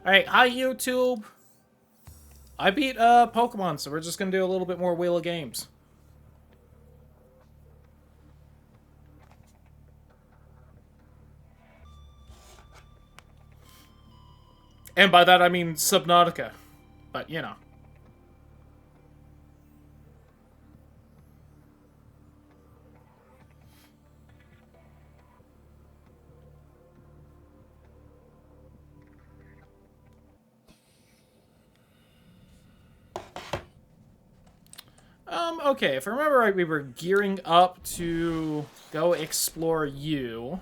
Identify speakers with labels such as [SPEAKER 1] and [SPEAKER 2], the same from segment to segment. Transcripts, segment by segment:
[SPEAKER 1] Alright, hi YouTube. I beat Pokemon, so we're just gonna do a little bit more Wheel of Games. And by that I mean Subnautica. But, you know. Okay, if I remember right, we were gearing up to go explore you.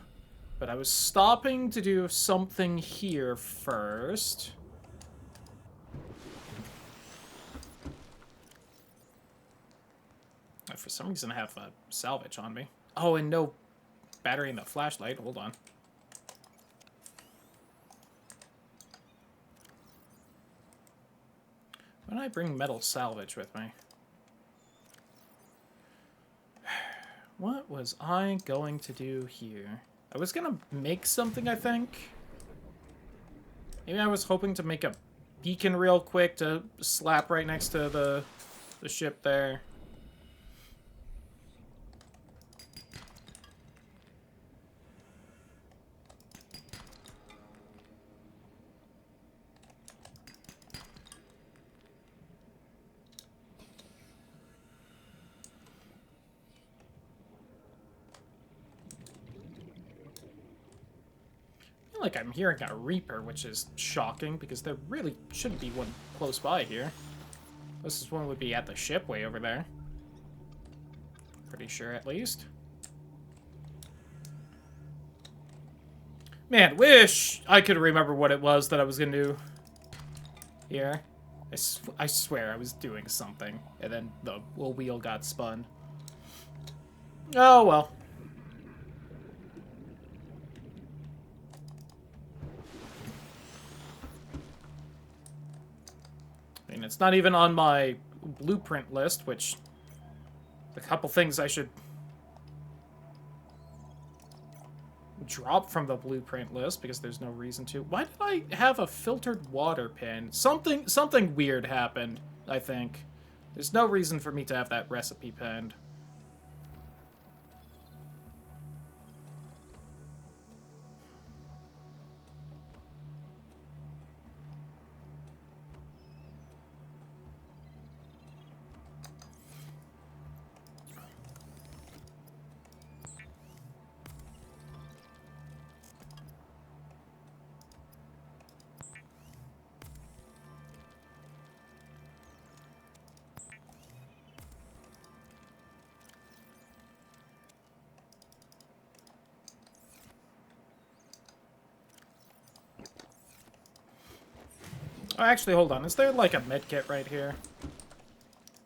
[SPEAKER 1] But I was stopping to do something here first. For some reason I have a salvage on me. Oh, and no battery in the flashlight. Hold on. Why don't I bring metal salvage with me? What was I going to do here? I was gonna make something, I think. Maybe I was hoping to make a beacon real quick to slap right next to the ship there. I feel like I'm hearing a Reaper, which is shocking, because there really shouldn't be one close by here. This one would be at the ship way over there. Pretty sure, at least. Man, wish I could remember what it was that I was gonna do here. I swear I was doing something, and then the wheel got spun. Oh, well. I mean, it's not even on my blueprint list, which... a couple things I should drop from the blueprint list, because there's no reason to. Why did I have a filtered water pin? Something weird happened, I think. There's no reason for me to have that recipe pinned. Oh, actually, hold on. Is there, like, a medkit right here?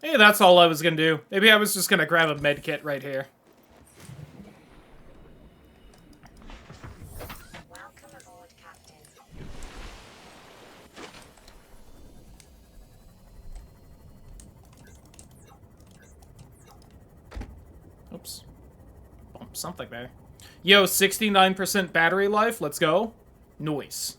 [SPEAKER 1] Maybe that's all I was gonna do. Maybe I was just gonna grab a medkit right here.
[SPEAKER 2] Welcome aboard, Captain.
[SPEAKER 1] Oops. Bump something there. Yo, 69% battery life. Let's go. Noise.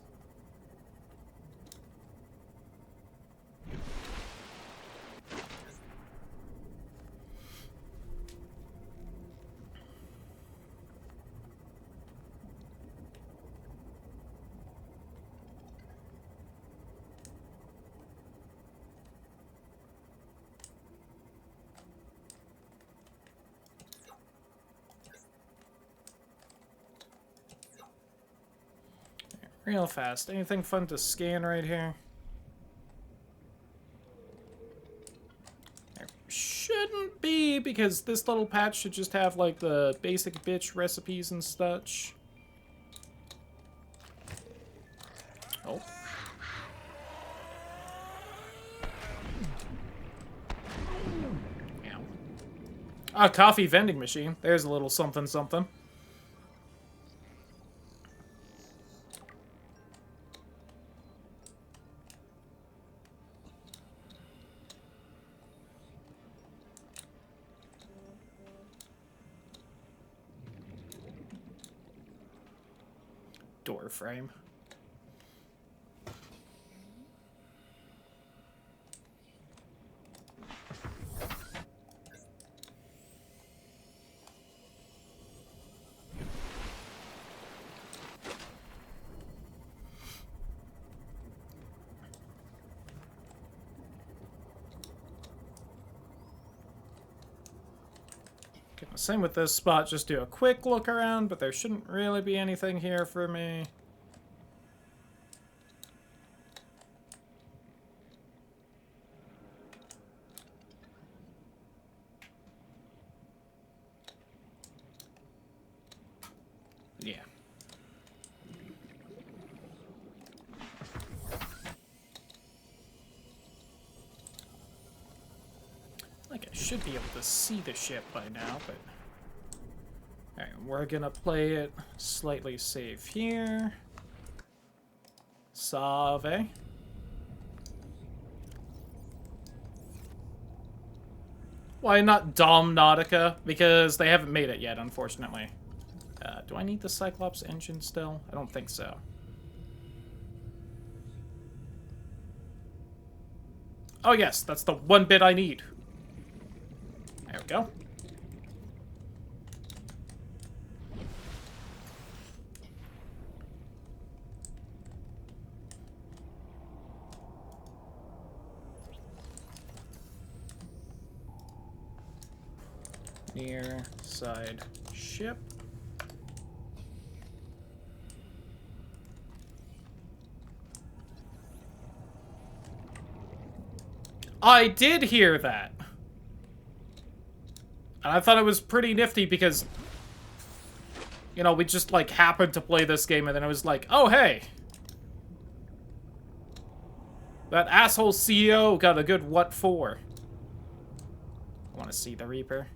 [SPEAKER 1] Real fast. Anything fun to scan right here? There shouldn't be, because this little patch should just have, like, the basic bitch recipes and such. Oh. Meow. Ah, coffee vending machine. There's a little something something. Door frame. Same with this spot, just do a quick look around, but there shouldn't really be anything here for me. Yeah. Like I should be able to see the ship by now, but... Alright, we're gonna play it slightly safe here. Save. Why not Domnautica? Because they haven't made it yet, unfortunately. Do I need the Cyclops engine still? I don't think so. Oh yes, that's the one bit I need. There we go. Near side ship. I did hear that. And I thought it was pretty nifty because, you know, we just, like, happened to play this game and then it was like, oh, hey. That asshole CEO got a good what for. I want to see the Reaper.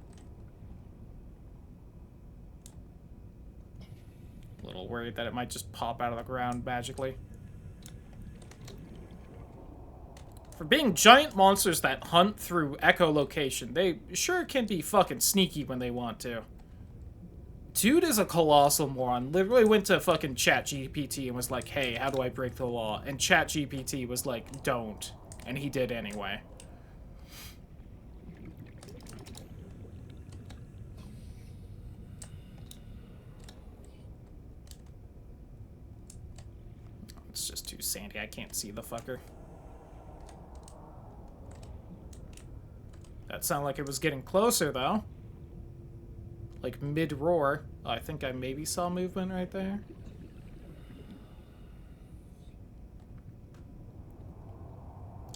[SPEAKER 1] A little worried that it might just pop out of the ground magically. For being giant monsters that hunt through echolocation, they sure can be fucking sneaky when they want to. Dude is a colossal moron. Literally went to fucking ChatGPT and was like, hey, how do I break the law? And ChatGPT was like, don't. And he did anyway. It's just too sandy. I can't see the fucker. That sounded like it was getting closer, though. Like, mid-roar. Oh, I think I maybe saw movement right there.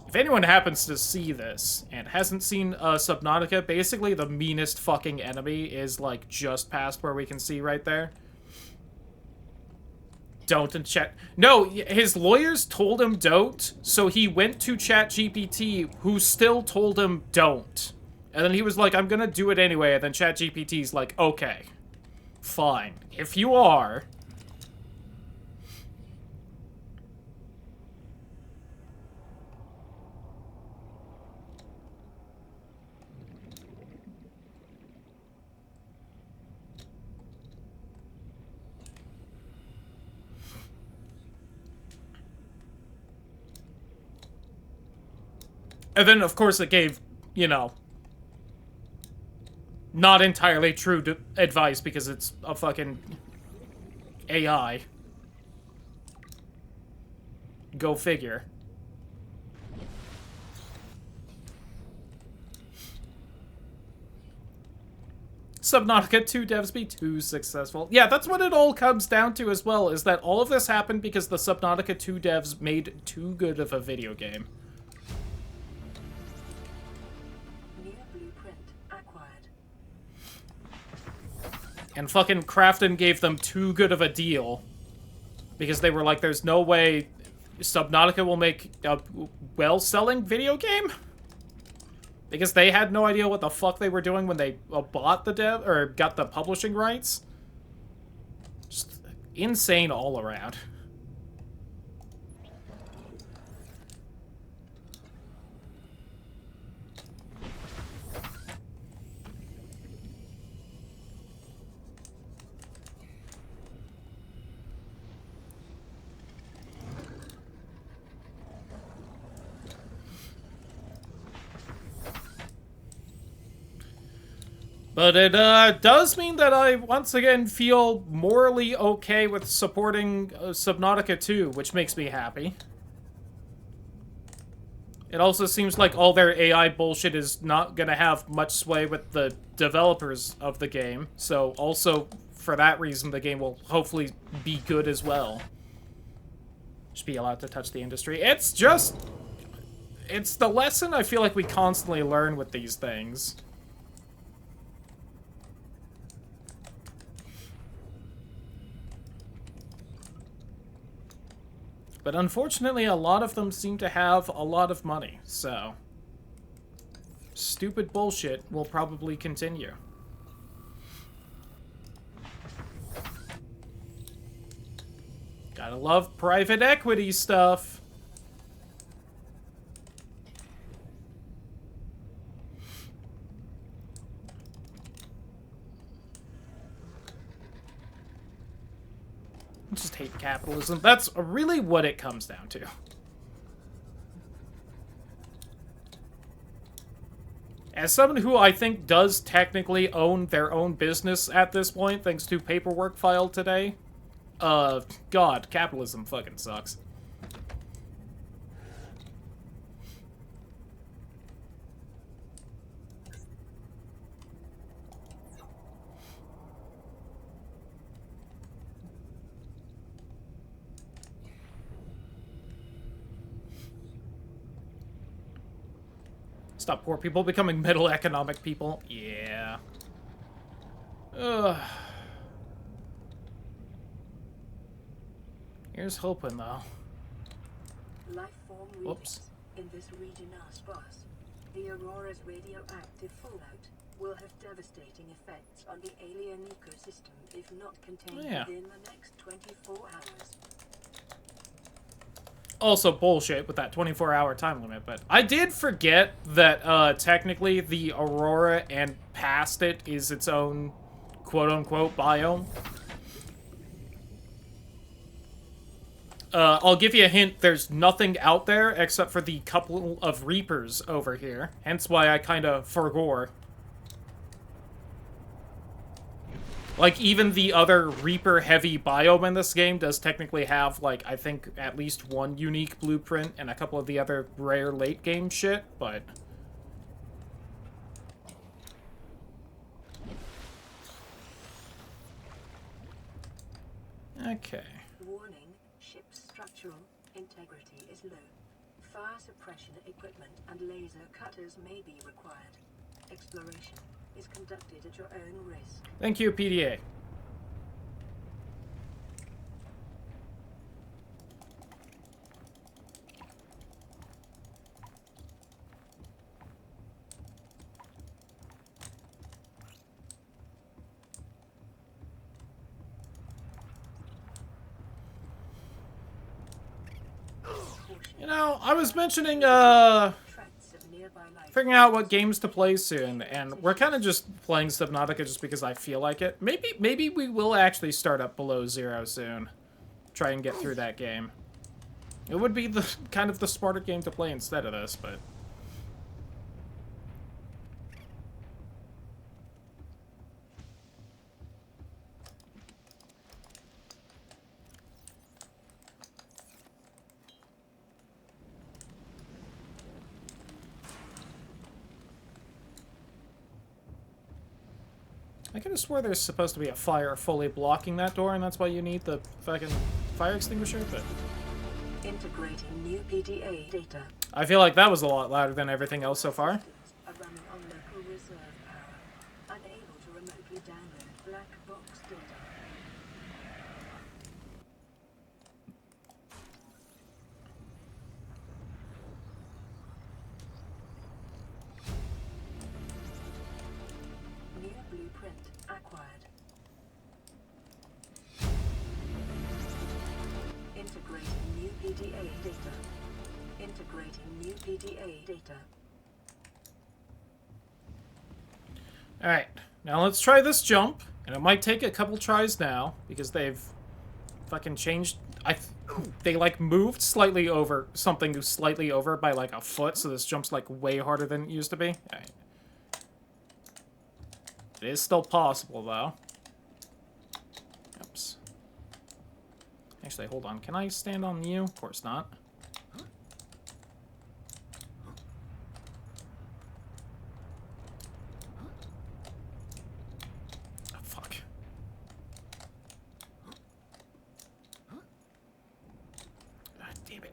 [SPEAKER 1] If anyone happens to see this and hasn't seen Subnautica, basically the meanest fucking enemy is, like, just past where we can see right there. Don't and chat. No, his lawyers told him don't, so he went to ChatGPT, who still told him don't. And then he was like, I'm gonna do it anyway, and then ChatGPT's like, okay. Fine. If you are... And then, of course, it gave, you know, not entirely true advice because it's a fucking AI. Go figure. Subnautica 2 devs be too successful. Yeah, that's what it all comes down to as well, is that all of this happened because the Subnautica 2 devs made too good of a video game. And fucking Crafton gave them too good of a deal. Because they were like, there's no way Subnautica will make a well-selling video game? Because they had no idea what the fuck they were doing when they bought the dev, or got the publishing rights. Just insane all around. But it does mean that I, once again, feel morally okay with supporting Subnautica 2, which makes me happy. It also seems like all their AI bullshit is not gonna have much sway with the developers of the game, so also, for that reason, the game will hopefully be good as well. Just be allowed to touch the industry. It's just... It's the lesson I feel like we constantly learn with these things. But unfortunately, a lot of them seem to have a lot of money, so... Stupid bullshit will probably continue. Gotta love private equity stuff. I just hate capitalism. That's really what it comes down to. As someone who I think does technically own their own business at this point, thanks to paperwork filed today, God, capitalism fucking sucks. Stop poor people becoming middle economic people. Yeah. Ugh. Here's hoping, though.
[SPEAKER 3] Life form
[SPEAKER 1] Whoops.
[SPEAKER 3] in this region are sparse. The Aurora's radioactive fallout will have devastating effects on the alien ecosystem if not contained within the next 24 hours.
[SPEAKER 1] Also bullshit with that 24-hour time limit, but I did forget that technically the Aurora and past it is its own quote-unquote biome. I'll give you a hint, there's nothing out there except for the couple of Reapers over here, hence why I kinda forgore. Like, even the other Reaper-heavy biome in this game does technically have, like, I think at least one unique blueprint and a couple of the other rare late-game shit, but... Okay.
[SPEAKER 3] Warning, ship's structural integrity is low. Fire suppression equipment and laser cutters may be required. Exploration is conducted at your own risk.
[SPEAKER 1] Thank you, PDA. You know, I was mentioning, figuring out what games to play soon, and we're kind of just playing Subnautica just because I feel like it. Maybe we will actually start up Below Zero soon. Try and get through that game. It would be the kind of the smarter game to play instead of this, but... I could have swore there's supposed to be a fire fully blocking that door, and that's why you need the fucking fire extinguisher, but...
[SPEAKER 3] Integrating new PDA data.
[SPEAKER 1] I feel like that was a lot louder than everything else so far.
[SPEAKER 3] Are running on local reserve power, unable to remotely download black box data. New blueprint acquired. Integrating new PDA data. Integrating new PDA data.
[SPEAKER 1] Alright, now let's try this jump, and it might take a couple tries now, because they've fucking changed... They, like, moved slightly over, something slightly over by, like, a foot, so this jump's, like, way harder than it used to be. Alright. It is still possible, though. Oops. Actually, hold on. Can I stand on you? Of course not. damn it.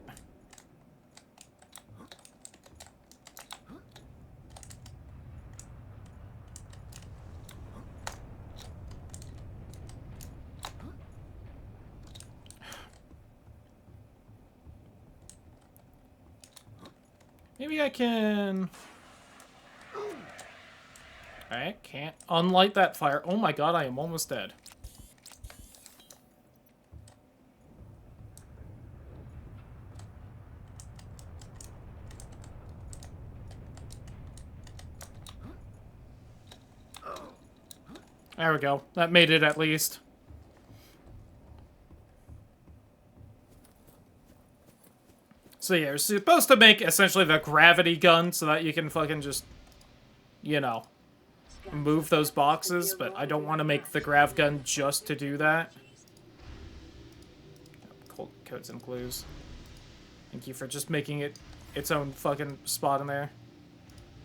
[SPEAKER 1] Maybe I can... I can't unlight that fire. Oh my god, I am almost dead. There we go. That made it at least. So yeah, you're supposed to make essentially the gravity gun so that you can fucking just, you know, move those boxes, but I don't want to make the grav gun just to do that. Codes and clues. Thank you for just making it its own fucking spot in there.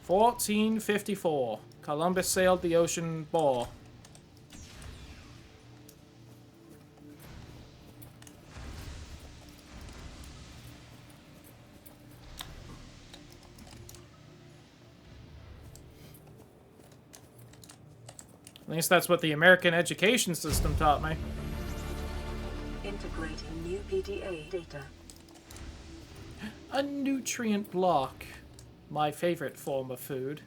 [SPEAKER 1] 1454. Columbus sailed the ocean ball. At least that's what the American education system taught me.
[SPEAKER 3] Integrating new PDA data.
[SPEAKER 1] A nutrient block. My favorite form of food.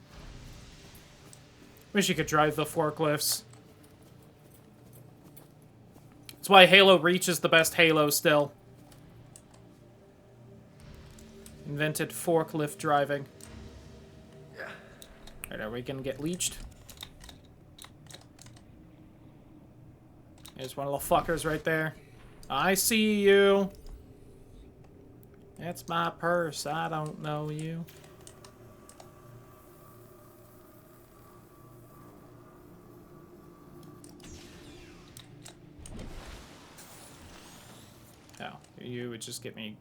[SPEAKER 1] Wish you could drive the forklifts. That's why Halo Reach is the best Halo still. Invented forklift driving. Alright, are we gonna get leeched? There's one of the fuckers right there. I see you. It's my purse. I don't know you. Oh, you would just get me.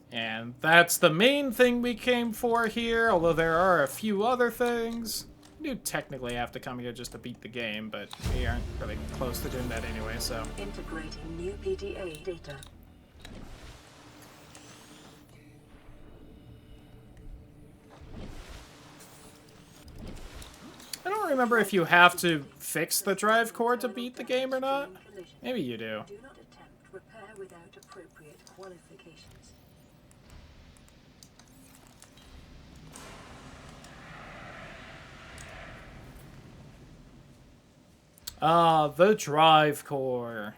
[SPEAKER 1] And that's the main thing we came for here, although there are a few other things. You do technically have to come here just to beat the game, but we aren't really close to doing that anyway, so.
[SPEAKER 3] Integrating new PDA data.
[SPEAKER 1] I don't remember if you have to fix the drive core to beat the game or not. Maybe you do.
[SPEAKER 3] Do not attempt repair without appropriate qualifications.
[SPEAKER 1] Ah, the drive core.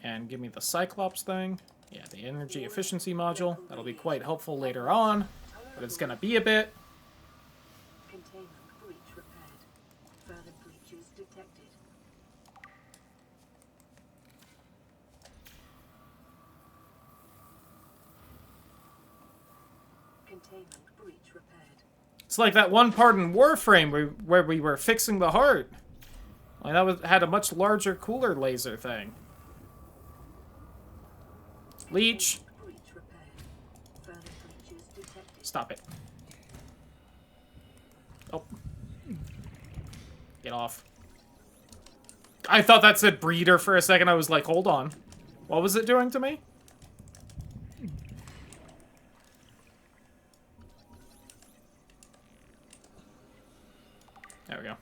[SPEAKER 1] And give me the Cyclops thing. Yeah, the energy efficiency module. That'll be quite helpful later on, but it's gonna be a bit.
[SPEAKER 3] Containment breach repaired. Further breaches detected. Containment breach repaired.
[SPEAKER 1] It's like that one part in Warframe where we were fixing the heart. Like that had a much larger, cooler laser thing. Leech.
[SPEAKER 3] Breach repaired. Further breaches detected.
[SPEAKER 1] Stop it. Oh. Get off. I thought that said breeder for a second. I was like, hold on. What was it doing to me? There we go.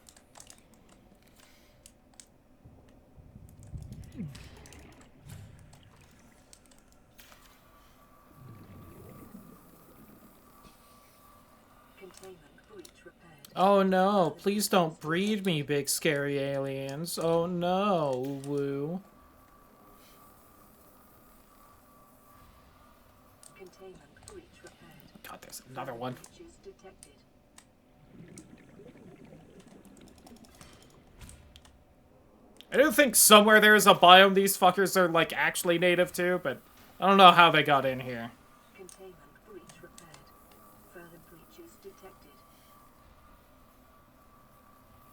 [SPEAKER 3] Containment breach repaired.
[SPEAKER 1] Oh no, please don't breed me, big scary aliens. Oh no, woo.
[SPEAKER 3] Containment breach repaired.
[SPEAKER 1] God, there's another one.
[SPEAKER 3] Breaches detected.
[SPEAKER 1] I do think somewhere there's a biome these fuckers are, like, actually native to, but I don't know how they got in here.
[SPEAKER 3] Containment breach repaired. Further breaches detected.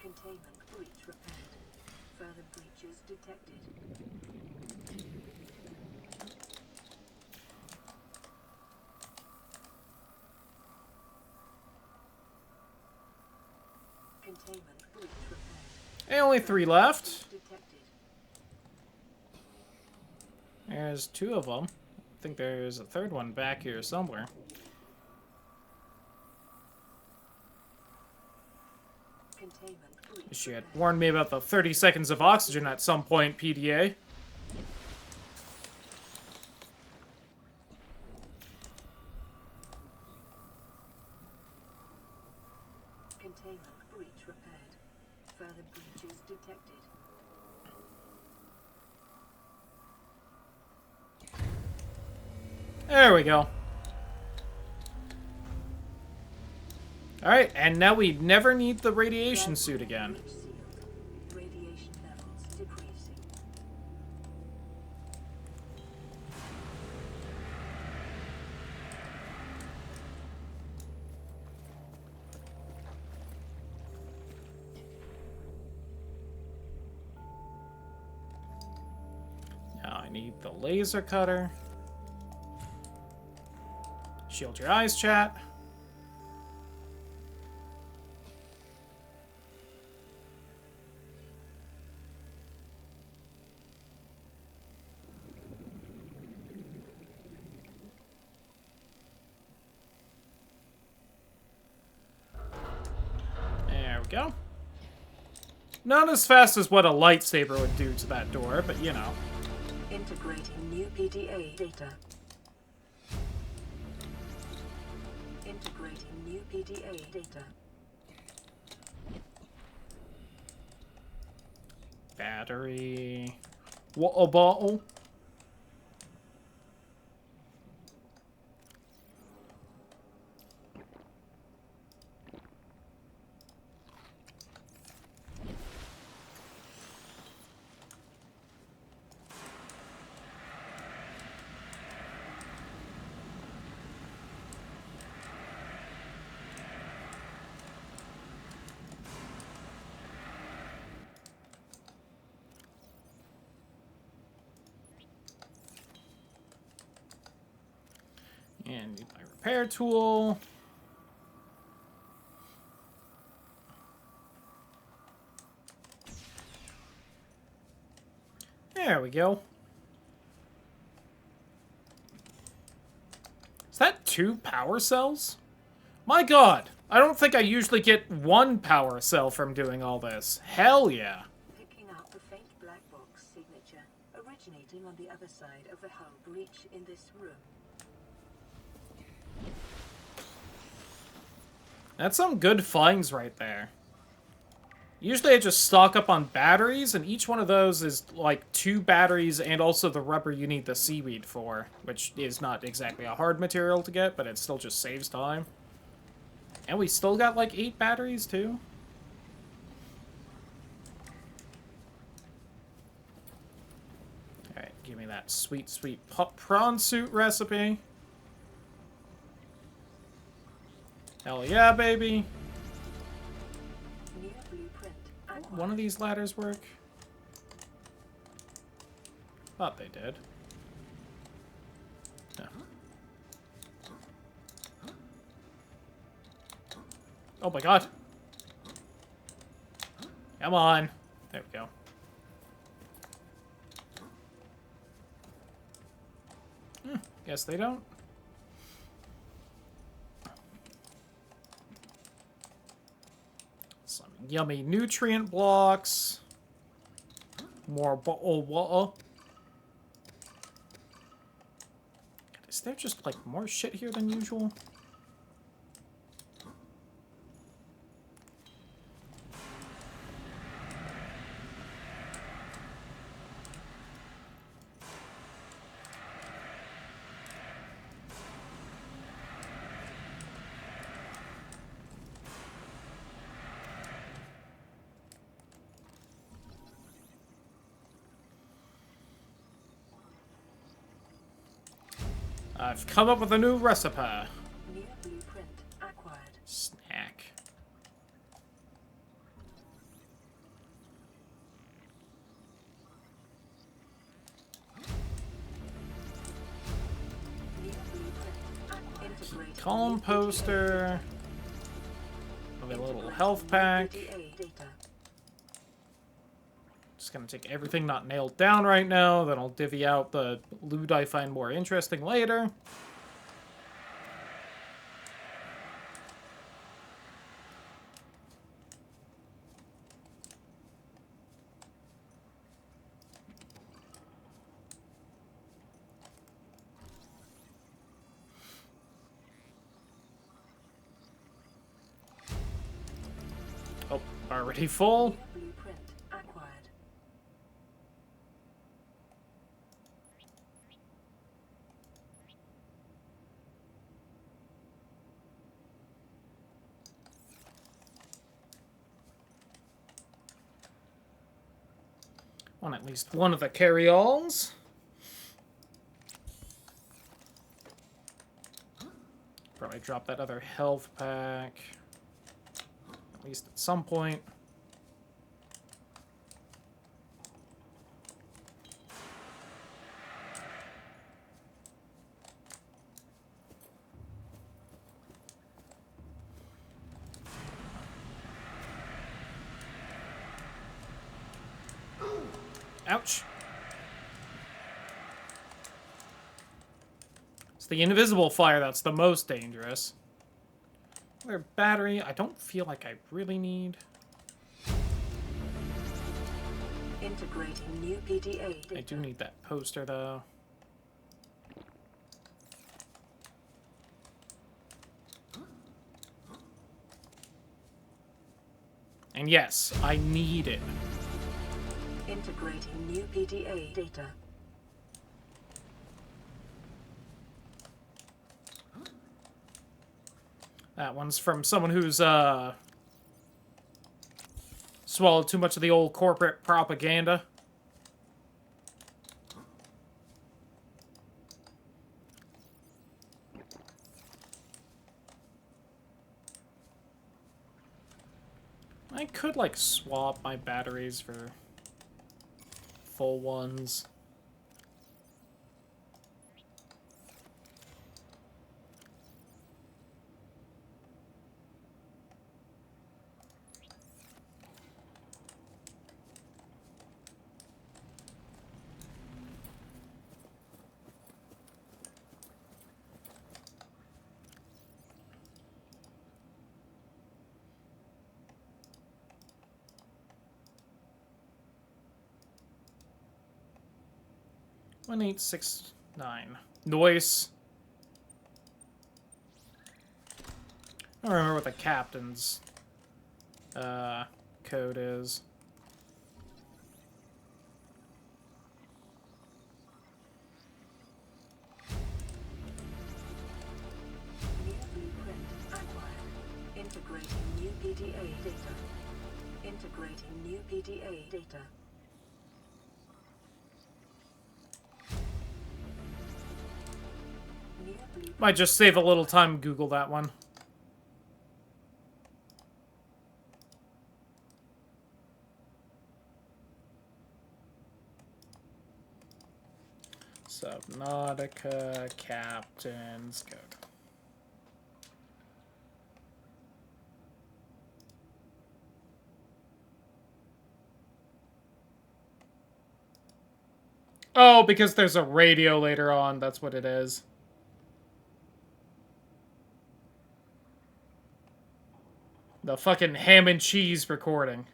[SPEAKER 3] Containment breach repaired. Further breaches detected. Containment breach repaired.
[SPEAKER 1] Hey, only 3 left.
[SPEAKER 3] Detected.
[SPEAKER 1] There's 2 of them. think there's a third one back here somewhere.
[SPEAKER 3] Containment breach
[SPEAKER 1] She had
[SPEAKER 3] repaired.
[SPEAKER 1] warned me about the 30 seconds of oxygen at some point, PDA.
[SPEAKER 3] Containment breach repaired. Further breaches detected.
[SPEAKER 1] There we go. Alright, and now we never need the radiation suit again.
[SPEAKER 3] Breach sealed. Radiation levels decreasing.
[SPEAKER 1] Now I need the laser cutter. Shield your eyes, chat. There we go. Not as fast as what a lightsaber would do to that door, but you know.
[SPEAKER 3] Integrating new PDA data. Integrating new PDA data.
[SPEAKER 1] Battery. Water bottle. And need my repair tool. There we go. Is that 2 power cells? My god! I don't think I usually get 1 power cell from doing all this. Hell yeah.
[SPEAKER 3] Picking up the faint black box signature originating on the other side of the hull breach in this room.
[SPEAKER 1] That's some good finds right there. Usually I just stock up on batteries, and each one of those is like 2 batteries and also the rubber you need the seaweed for, which is not exactly a hard material to get, but it still just saves time. And we still got like 8 batteries too. Alright, give me that sweet, sweet prawn suit recipe. Hell yeah, baby.
[SPEAKER 3] New blueprint acquired.
[SPEAKER 1] One of these ladders work? Thought they did. No. Oh my god. Come on. There we go. Guess they don't. Some yummy nutrient blocks. More bottled water. Is there just like more shit here than usual? I've come up with a new recipe.
[SPEAKER 3] New blueprint acquired.
[SPEAKER 1] Snack.
[SPEAKER 3] New blueprint. Integrated.
[SPEAKER 1] Column poster. With a little health pack.
[SPEAKER 3] PDA data.
[SPEAKER 1] Just gonna take everything not nailed down right now, then I'll divvy out the loot I find more interesting later. Oh, already full.
[SPEAKER 3] New blueprint acquired.
[SPEAKER 1] Want at least one of the carry-alls. Probably drop that other health pack. At least at some point. Ouch. It's the invisible fire that's the most dangerous. Another battery, I don't feel like I really need.
[SPEAKER 3] Integrating new PDA data.
[SPEAKER 1] I do need that poster, though. And yes, I need it.
[SPEAKER 3] Integrating new PDA data.
[SPEAKER 1] That one's from someone who's, swallowed too much of the old corporate propaganda. I could, like, swap my batteries for full ones. One 869. Noise. I don't remember what the captain's code is.
[SPEAKER 3] New blueprint acquired. Integrating new PDA data. Integrating new PDA data. New blueprint.
[SPEAKER 1] Might just save a little time, Google that one. Subnautica captain's code. Oh, because there's a radio later on, that's what it is. The fucking ham and cheese recording.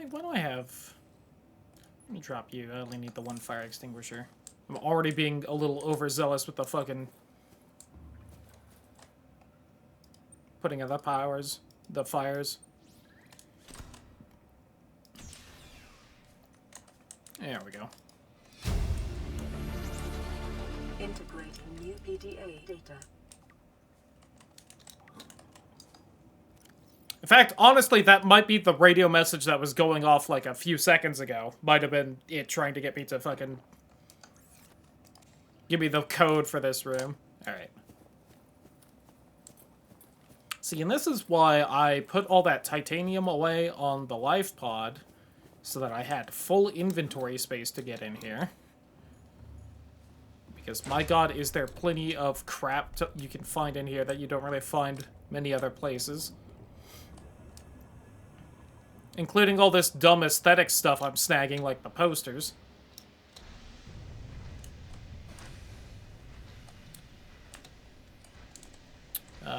[SPEAKER 1] What do I have? Let me drop you. I only need the one fire extinguisher. I'm already being a little overzealous with the fucking putting out the powers, the fires. There we go.
[SPEAKER 3] Integrating new PDA data.
[SPEAKER 1] In fact, honestly, that might be the radio message that was going off like a few seconds ago. Might have been it trying to get me to fucking give me the code for this room. Alright. See, and this is why I put all that titanium away on the life pod, so that I had full inventory space to get in here. Because, my god, is there plenty of crap you can find in here that you don't really find many other places. Including all this dumb aesthetic stuff I'm snagging, like the posters.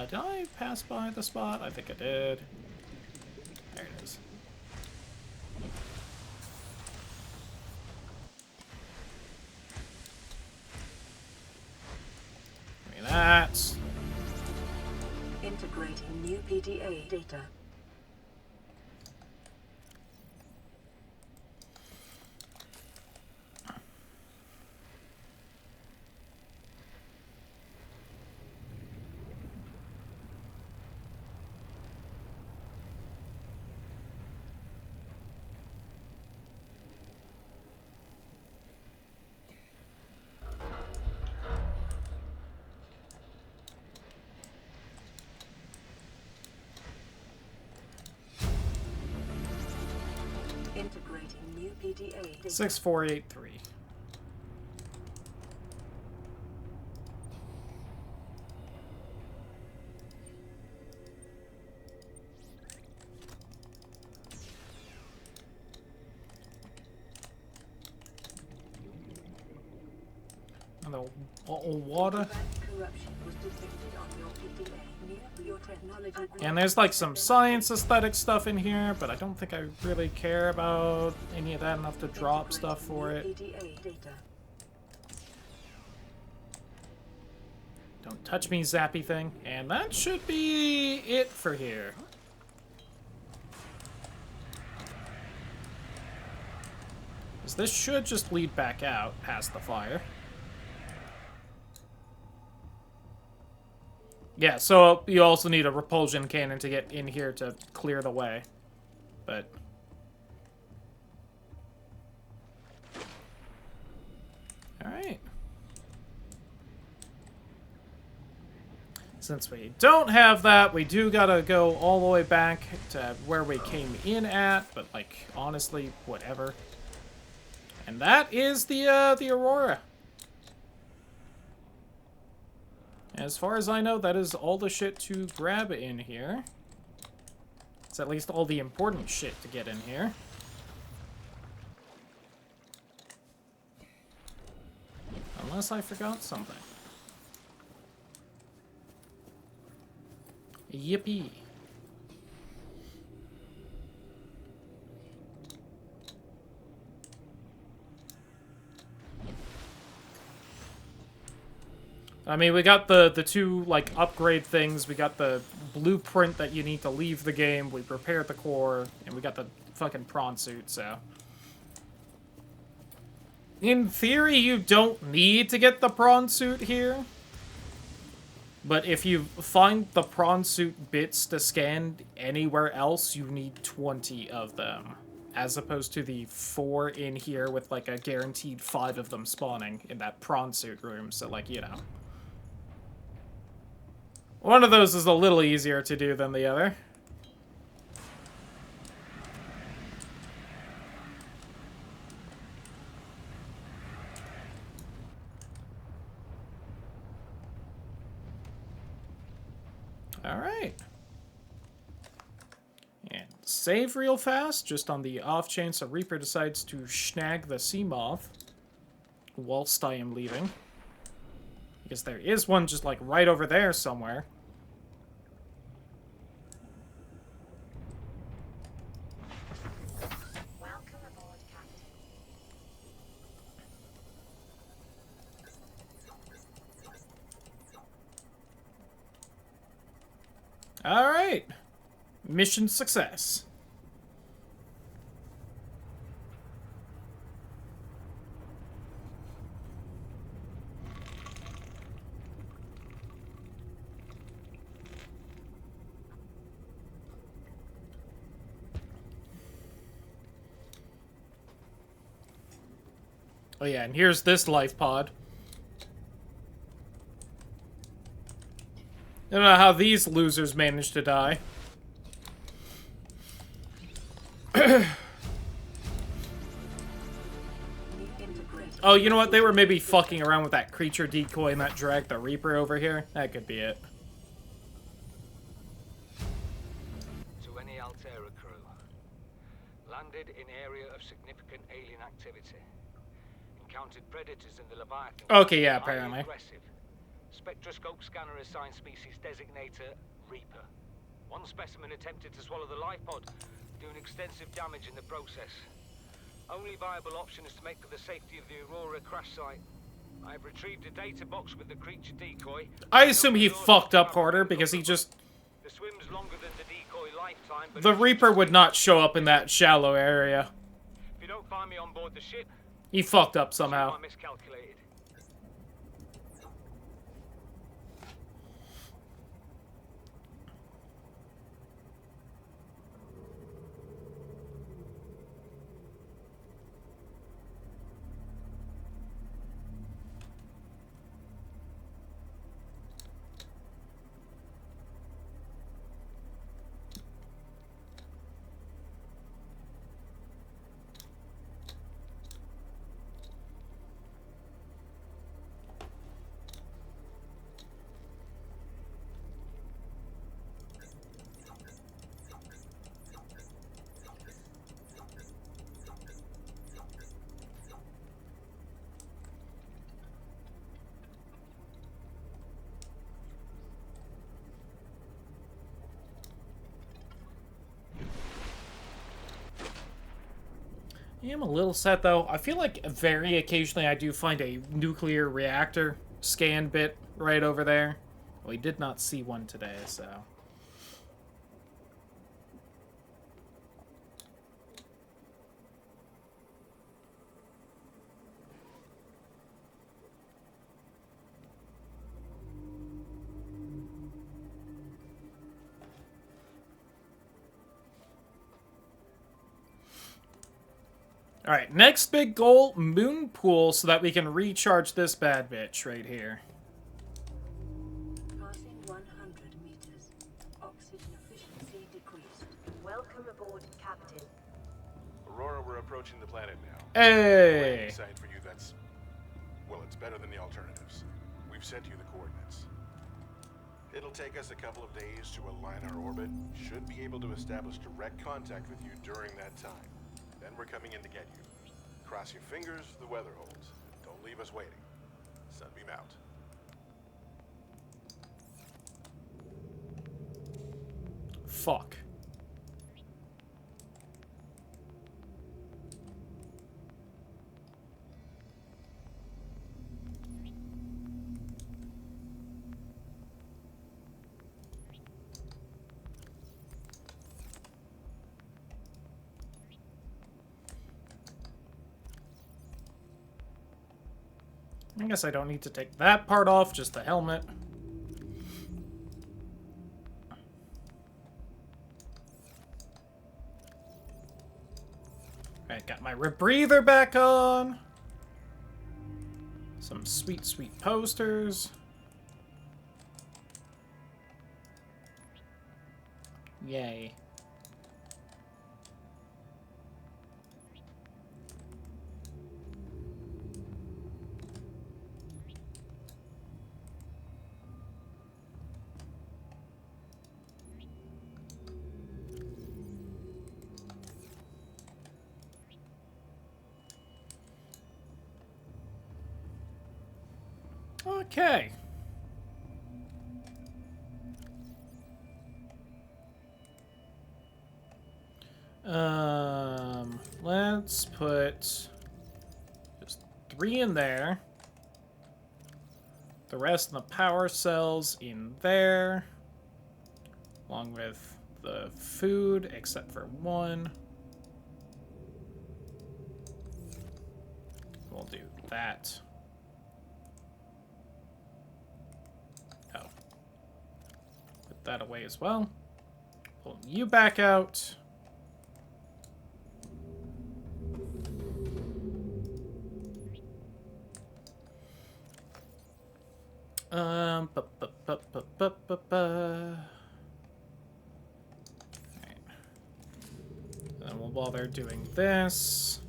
[SPEAKER 1] Did I pass by the spot? I think I did. There it is. Give me that.
[SPEAKER 3] Integrating new PDA data. Integrating new PDA data.
[SPEAKER 1] 6483. And the water.
[SPEAKER 3] Corruption was detected on your PDA. Your technology.
[SPEAKER 1] And there's like some science aesthetic stuff in here, but I don't think I really care about any of that enough to drop stuff for it.
[SPEAKER 3] PDA data.
[SPEAKER 1] Don't touch me, zappy thing. And that should be it for here. Because this should just lead back out past the fire. Yeah, so you also need a repulsion cannon to get in here to clear the way. But... alright. Since we don't have that, we do gotta go all the way back to where we came in at, but, like, honestly, whatever. And that is the Aurora. As far as I know, that is all the shit to grab in here. It's at least all the important shit to get in here. Unless I forgot something. Yippee. I mean, we got the two, like, upgrade things. We got the blueprint that you need to leave the game. We repaired the core. And we got the fucking prawn suit, so... in theory, you don't need to get the prawn suit here. But if you find the prawn suit bits to scan anywhere else, you need 20 of them. As opposed to the 4 in here with, like, a guaranteed 5 of them spawning in that prawn suit room. So, like, you know. One of those is a little easier to do than the other. Alright. And save real fast, just on the off chance a Reaper decides to snag the sea moth whilst I am leaving. Because there is one just, like, right over there somewhere.
[SPEAKER 2] Welcome aboard, Captain.
[SPEAKER 1] Alright. Mission success. Oh yeah, and here's this life pod. I don't know how these losers managed to die. Oh, you know what? They were maybe fucking around with that creature decoy and that dragged the Reaper over here. That could be it.
[SPEAKER 4] To any Altera crew. Landed in area of significant alien activity. Encountered predators in the Leviathan.
[SPEAKER 1] Okay, yeah,
[SPEAKER 4] Highly
[SPEAKER 1] apparently.
[SPEAKER 4] aggressive. Spectroscope scanner assigned species designator Reaper. One specimen attempted to swallow the life pod, doing extensive damage in the process. Only viable option is to make for the safety of the Aurora crash site. I have retrieved a data box with the creature decoy.
[SPEAKER 1] I assume he fucked up harder because he just...
[SPEAKER 4] The swim's longer than the decoy lifetime, but
[SPEAKER 1] The Reaper would not show up in that shallow area.
[SPEAKER 4] if you don't find me on board the ship,
[SPEAKER 1] He fucked up somehow.
[SPEAKER 4] I miscalculated.
[SPEAKER 1] I am a little sad, though. I feel like very occasionally I do find a nuclear reactor scan bit right over there. We did not see one today, so... Alright, next big goal, moon pool, so that we can recharge this bad bitch right here.
[SPEAKER 3] Passing 100 meters. Oxygen efficiency decreased.
[SPEAKER 2] Welcome aboard, Captain.
[SPEAKER 5] Aurora, we're approaching the planet now.
[SPEAKER 1] Hey!
[SPEAKER 5] Landing site for you that's... well, it's better than the alternatives. We've sent you the coordinates. It'll take us a couple of days to align our orbit. Should be able to establish direct contact with you during that time. Then we're coming in to get you. Cross your fingers, the weather holds. Don't leave us waiting. Sunbeam out.
[SPEAKER 1] Fuck. I guess I don't need to take that part off, just the helmet. Alright, got my rebreather back on. Some sweet, sweet posters. Yay. Okay. Let's put just 3 in there. The rest of the power cells in there. Along with the food, except for 1. We'll do that. Oh. Put that away as well. Pull you back out. Ba, ba, ba, ba, ba, ba, ba. Right. And then while they're doing this,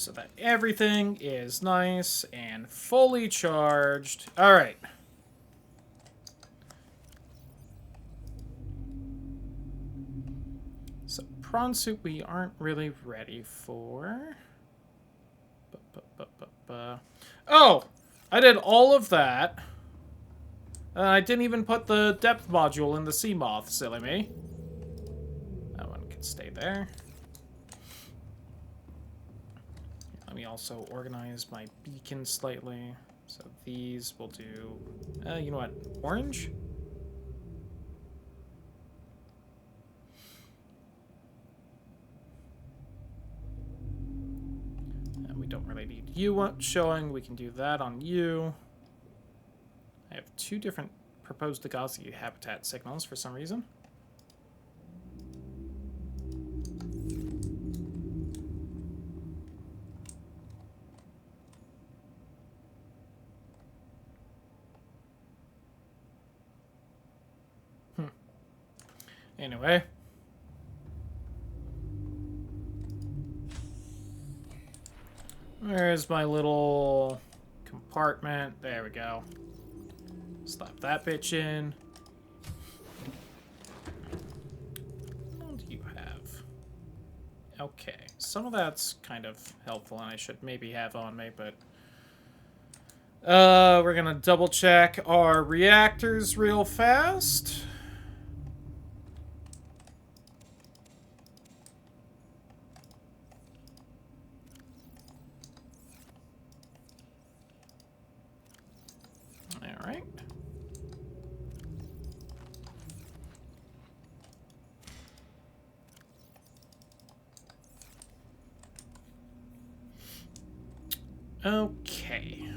[SPEAKER 1] So that everything is nice and fully charged. Alright. So prawn soup we aren't really ready for. Oh! I did all of that. I didn't even put the depth module in the sea moth, silly me. That one can stay there. Let me also organize my beacon slightly. So these will do... you know what? Orange? And we don't really need you showing. We can do that on you. I have 2 different proposed Degassi habitat signals for some reason. Anyway. Where's my little compartment? There we go. Slap that bitch in. What do you have? Okay. Some of that's kind of helpful and I should maybe have on me, but... we're gonna double check our reactors real fast. Alright. Okay.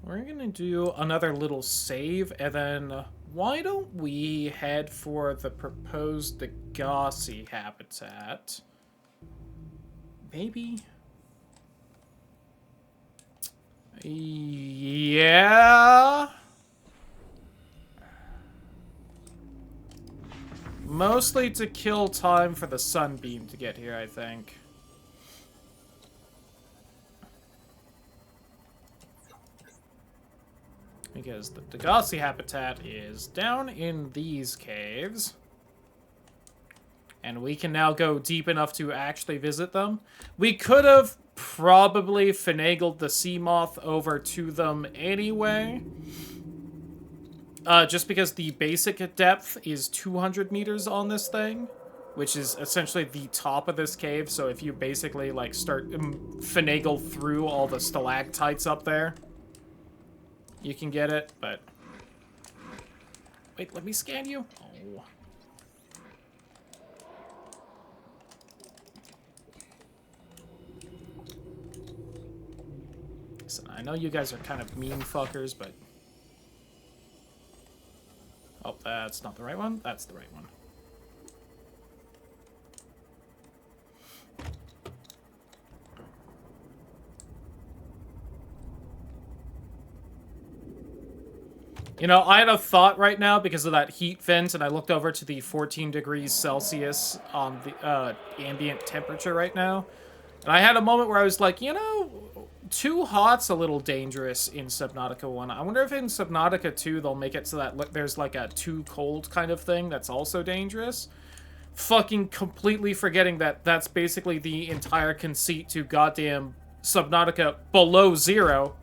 [SPEAKER 1] We're gonna do another little save, and then why don't we head for the proposed Degassi habitat? Maybe? Yeah? Mostly to kill time for the sunbeam to get here, I think. Because the Degassi habitat is down in these caves. And we can now go deep enough to actually visit them. We could have probably finagled the sea moth over to them anyway. Just because the basic depth is 200 meters on this thing. Which is essentially the top of this cave. So if you basically, like, start finagle through all the stalactites up there, you can get it, but... Wait, let me scan you? Oh. Listen, I know you guys are kind of mean fuckers, but... Oh, that's not the right one? That's the right one. You know, I had a thought right now because of that heat vent, and I looked over to the 14 degrees Celsius on the ambient temperature right now. And I had a moment where I was like, you know, too hot's a little dangerous in Subnautica 1. I wonder if in Subnautica 2 they'll make it so that there's like a too cold kind of thing that's also dangerous. Fucking completely forgetting that that's basically the entire conceit to goddamn Subnautica below zero.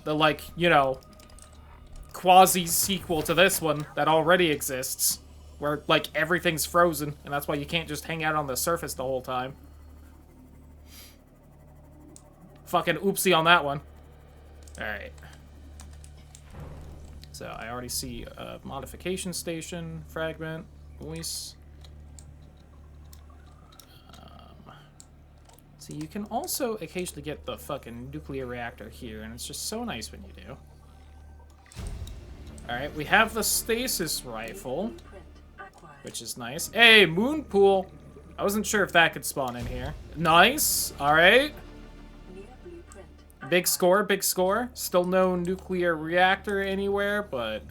[SPEAKER 1] The, like, you know... quasi-sequel to this one that already exists, where, like, everything's frozen, and that's why you can't just hang out on the surface the whole time. Fucking oopsie on that one. Alright. So, I already see a modification station fragment. Voice. See, you can also occasionally get the fucking nuclear reactor here, and it's just so nice when you do. Alright, we have the stasis rifle, which is nice. Hey, moon pool! I wasn't sure if that could spawn in here. Nice! Alright. Big score, big score. Still no nuclear reactor anywhere, but...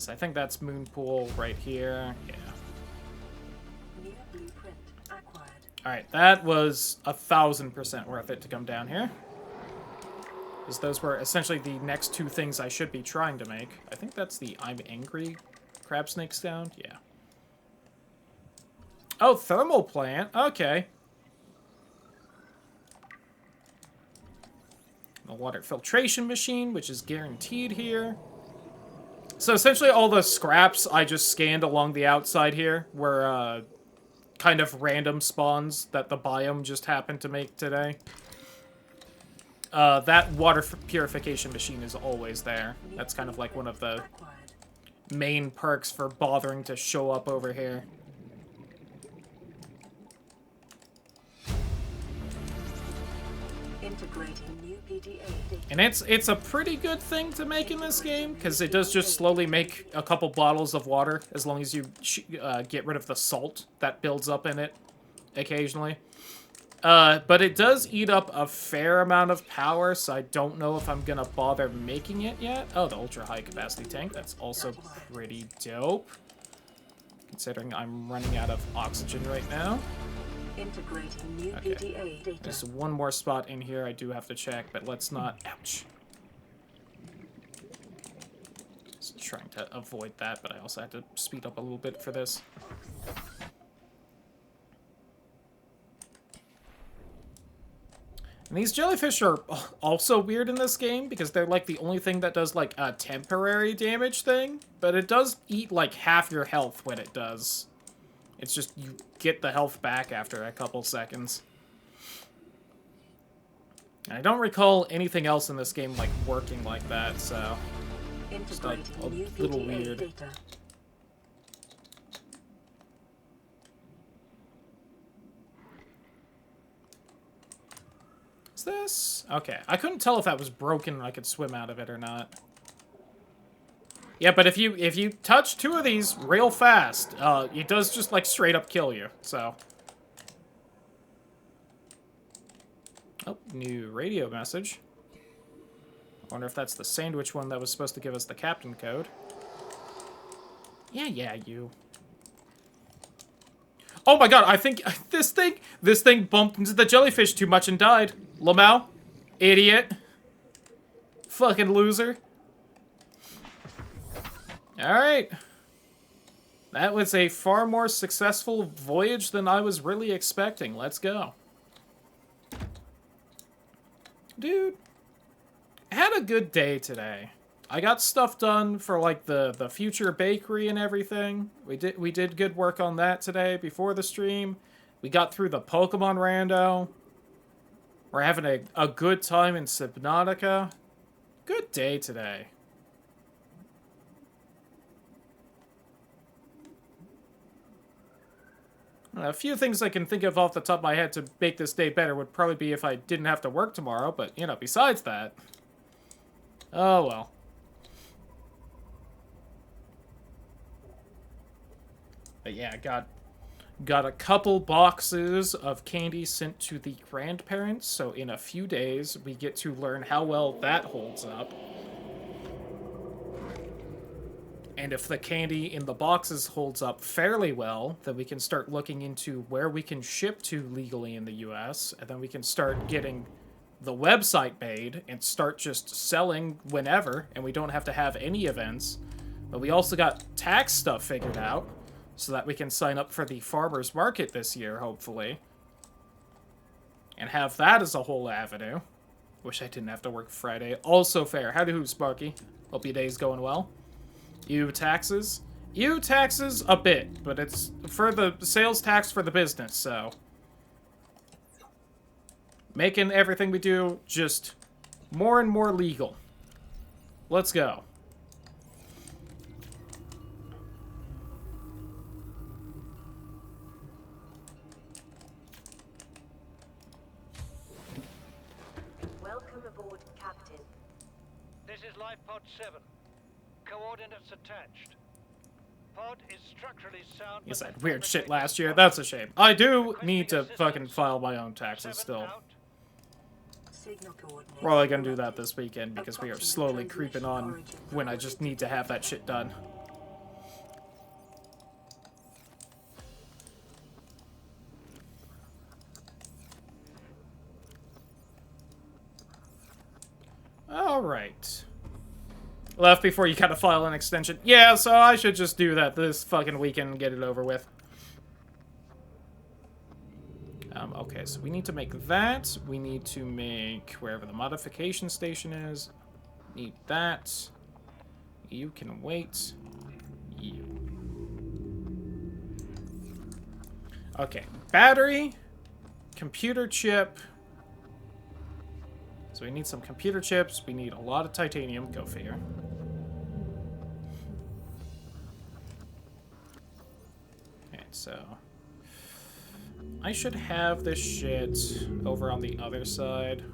[SPEAKER 1] I think that's moon pool right here. Yeah. Alright, that was 1000% worth it to come down here. Because those were essentially the next two things I should be trying to make. I think that's the I'm angry crab snake sound. Yeah. Oh, thermal plant. Okay. The water filtration machine, which is guaranteed here. So essentially all the scraps I just scanned along the outside here were kind of random spawns that the biome just happened to make today. That water purification machine is always there. That's kind of like one of the main perks for bothering to show up over here.
[SPEAKER 3] Integrating new PDA data.
[SPEAKER 1] And it's a pretty good thing to make in this game, because it does just slowly make a couple bottles of water, as long as you get rid of the salt that builds up in it occasionally. But it does eat up a fair amount of power, so I don't know if I'm gonna bother making it yet. Oh, the ultra high capacity tank, that's also pretty dope. Considering I'm running out of oxygen right now.
[SPEAKER 3] Integrating new
[SPEAKER 1] Okay.
[SPEAKER 3] PDA data.
[SPEAKER 1] There's one more spot in here I do have to check, but let's not... Ouch. Just trying to avoid that, but I also had to speed up a little bit for this. And these jellyfish are also weird in this game, because they're like the only thing that does like a temporary damage thing, but it does eat like half your health when it does. It's just you get the health back after a couple seconds. And I don't recall anything else in this game like working like that, so just a little weird.
[SPEAKER 3] Data.
[SPEAKER 1] Is this? Okay, I couldn't tell if that was broken and I could swim out of it or not. Yeah, but if you touch two of these real fast, it does just like straight up kill you. So, oh, new radio message. I wonder if that's the sandwich one that was supposed to give us the captain code. Yeah, you. Oh my god, I think this thing bumped into the jellyfish too much and died. Lamau, idiot, fucking loser. Alright. That was a far more successful voyage than I was really expecting. Let's go. Dude. I had a good day today. I got stuff done for, like, the future bakery and everything. We did good work on that today before the stream. We got through the Pokemon rando. We're having a good time in Subnautica. Good day today. A few things I can think of off the top of my head to make this day better would probably be if I didn't have to work tomorrow, but, you know, besides that... Oh, well. But yeah, got a couple boxes of candy sent to the grandparents, so in a few days we get to learn how well that holds up. And if the candy in the boxes holds up fairly well, then we can start looking into where we can ship to legally in the US, and then we can start getting the website made and start just selling whenever, and we don't have to have any events. But we also got tax stuff figured out, so that we can sign up for the farmers market this year, hopefully. And have that as a whole avenue. Wish I didn't have to work Friday. Also fair. Howdy ho, Sparky. Hope your day's going well. You taxes? You taxes a bit, but it's for the sales tax for the business, so... Making everything we do just more and more legal. Let's go.
[SPEAKER 2] Welcome aboard, Captain.
[SPEAKER 6] This is Life Pod 7. Coordinates attached. Pod is structurally sound.
[SPEAKER 1] Yes, I had weird shit last year. That's a shame. I do need to fucking file my own taxes still. We're only gonna do that this weekend because we are slowly creeping on when I just need to have that shit done. Alright. Left before you gotta file an extension. Yeah, so I should just do that this fucking weekend and get it over with. Okay, so we need to make that. We need to make wherever the modification station is. Need that. You can wait. You. Okay, battery, computer chip. So we need some computer chips. We need a lot of titanium. Go figure. Okay, so I should have this shit over on the other side.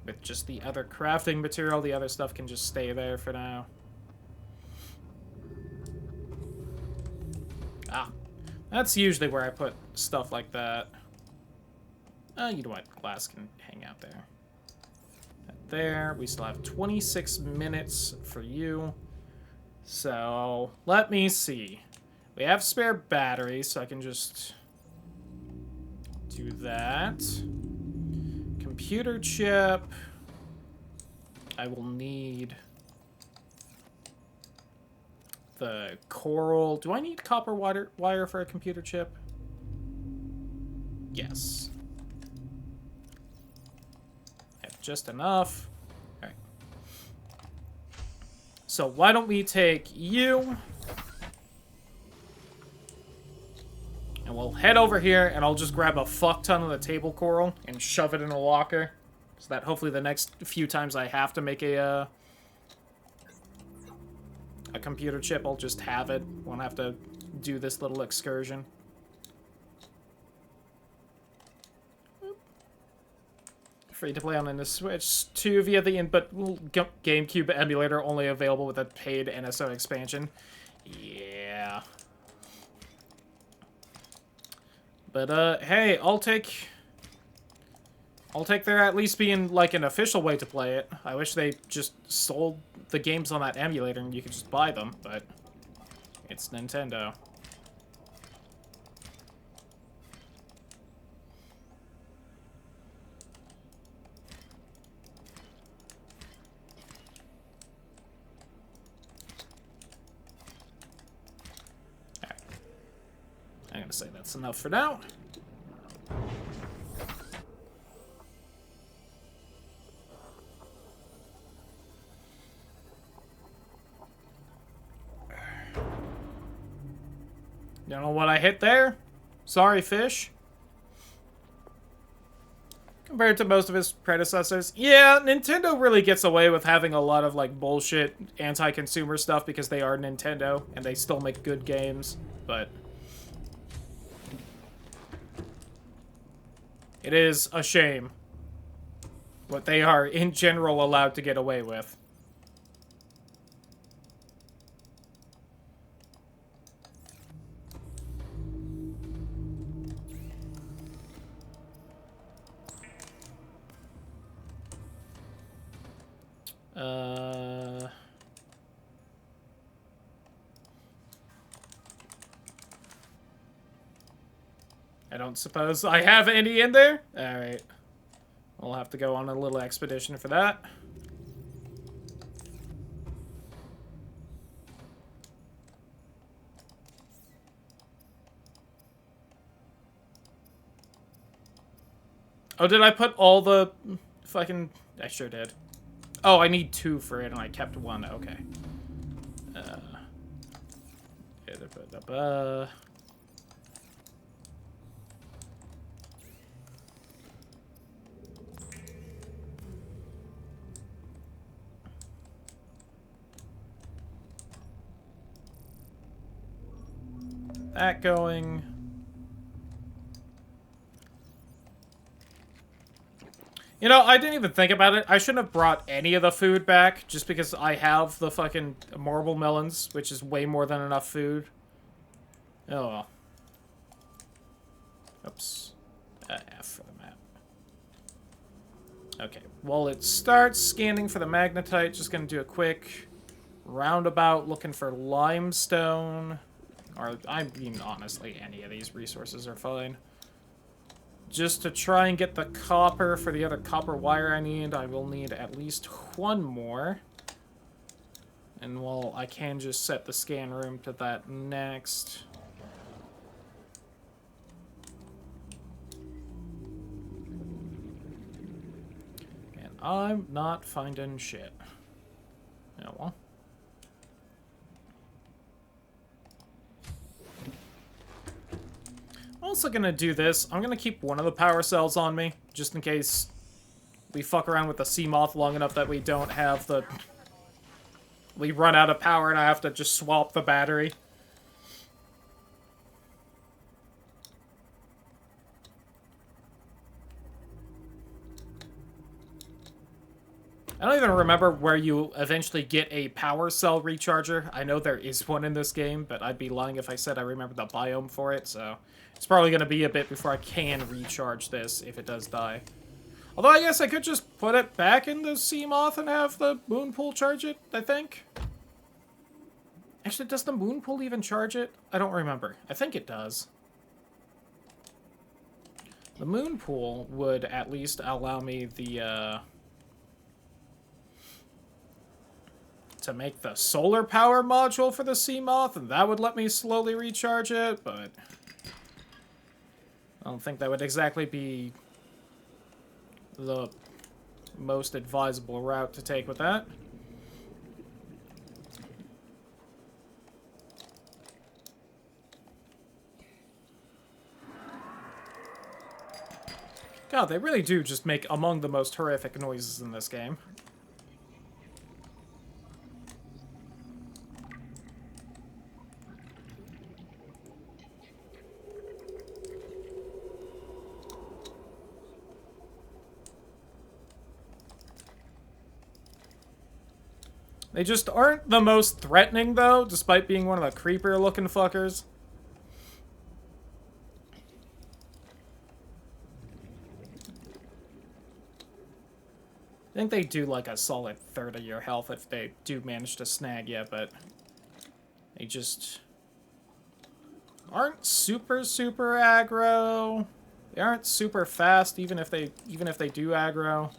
[SPEAKER 1] With just the other crafting material, the other stuff can just stay there for now. Ah, that's usually where I put stuff like that. You know what? Glass can hang out there. There. We still have 26 minutes for you. So, let me see. We have spare batteries, so I can just do that. Computer chip. I will need the coral. Do I need copper wire for a computer chip? Yes. I have just enough. Alright. So why don't we take you, and we'll head over here, and I'll just grab a fuck ton of the table coral and shove it in a locker. So that hopefully the next few times I have to make a computer chip, I'll just have it. Won't have to do this little excursion. Free to play on the Switch 2 via the input GameCube emulator, only available with a paid NSO expansion. Yeah. But, hey, I'll take there at least being, like, an official way to play it. I wish they just sold the games on that emulator and you could just buy them, but it's Nintendo. Alright. I'm gonna say that's enough for now. You know what I hit there? Sorry, fish. Compared to most of his predecessors. Yeah, Nintendo really gets away with having a lot of, like, bullshit anti-consumer stuff because they are Nintendo, and they still make good games, but it is a shame what they are, in general, allowed to get away with. I don't suppose I have any in there? Alright. We'll have to go on a little expedition for that. Oh, did I put all the fucking... I sure did. Oh, I need 2 for it, and I kept 1. Okay. That going. You know, I didn't even think about it. I shouldn't have brought any of the food back, just because I have the fucking marble melons, which is way more than enough food. Oh well. Oops. F for the map. Okay, well, it starts scanning for the magnetite. Just gonna do a quick roundabout looking for limestone. Or, I mean, honestly, any of these resources are fine. just to try and get the copper for the other copper wire I need, I will need at least one more. And well, I can just set the scan room to that next. And I'm not finding shit. Oh well. I'm also gonna do this. I'm gonna keep one of the power cells on me, just in case we fuck around with the sea moth long enough that we don't have the... We run out of power and I have to just swap the battery. I don't even remember where you eventually get a power cell recharger. I know there is one in this game, but I'd be lying if I said I remember the biome for it, so... It's probably going to be a bit before I can recharge this, if it does die. Although I guess I could just put it back in the sea moth and have the moon pool charge it, I think. Actually, does the moon pool even charge it? I don't remember. I think it does. The moon pool would at least allow me the, to make the solar power module for the sea moth, and that would let me slowly recharge it, but... I don't think that would exactly be the most advisable route to take with that. God, they really do just make among the most horrific noises in this game. They just aren't the most threatening, though, despite being one of the creepier-looking fuckers. I think they do, like, a solid third of your health if they do manage to snag you, but... They just... aren't super aggro. They aren't super fast, even if they do aggro.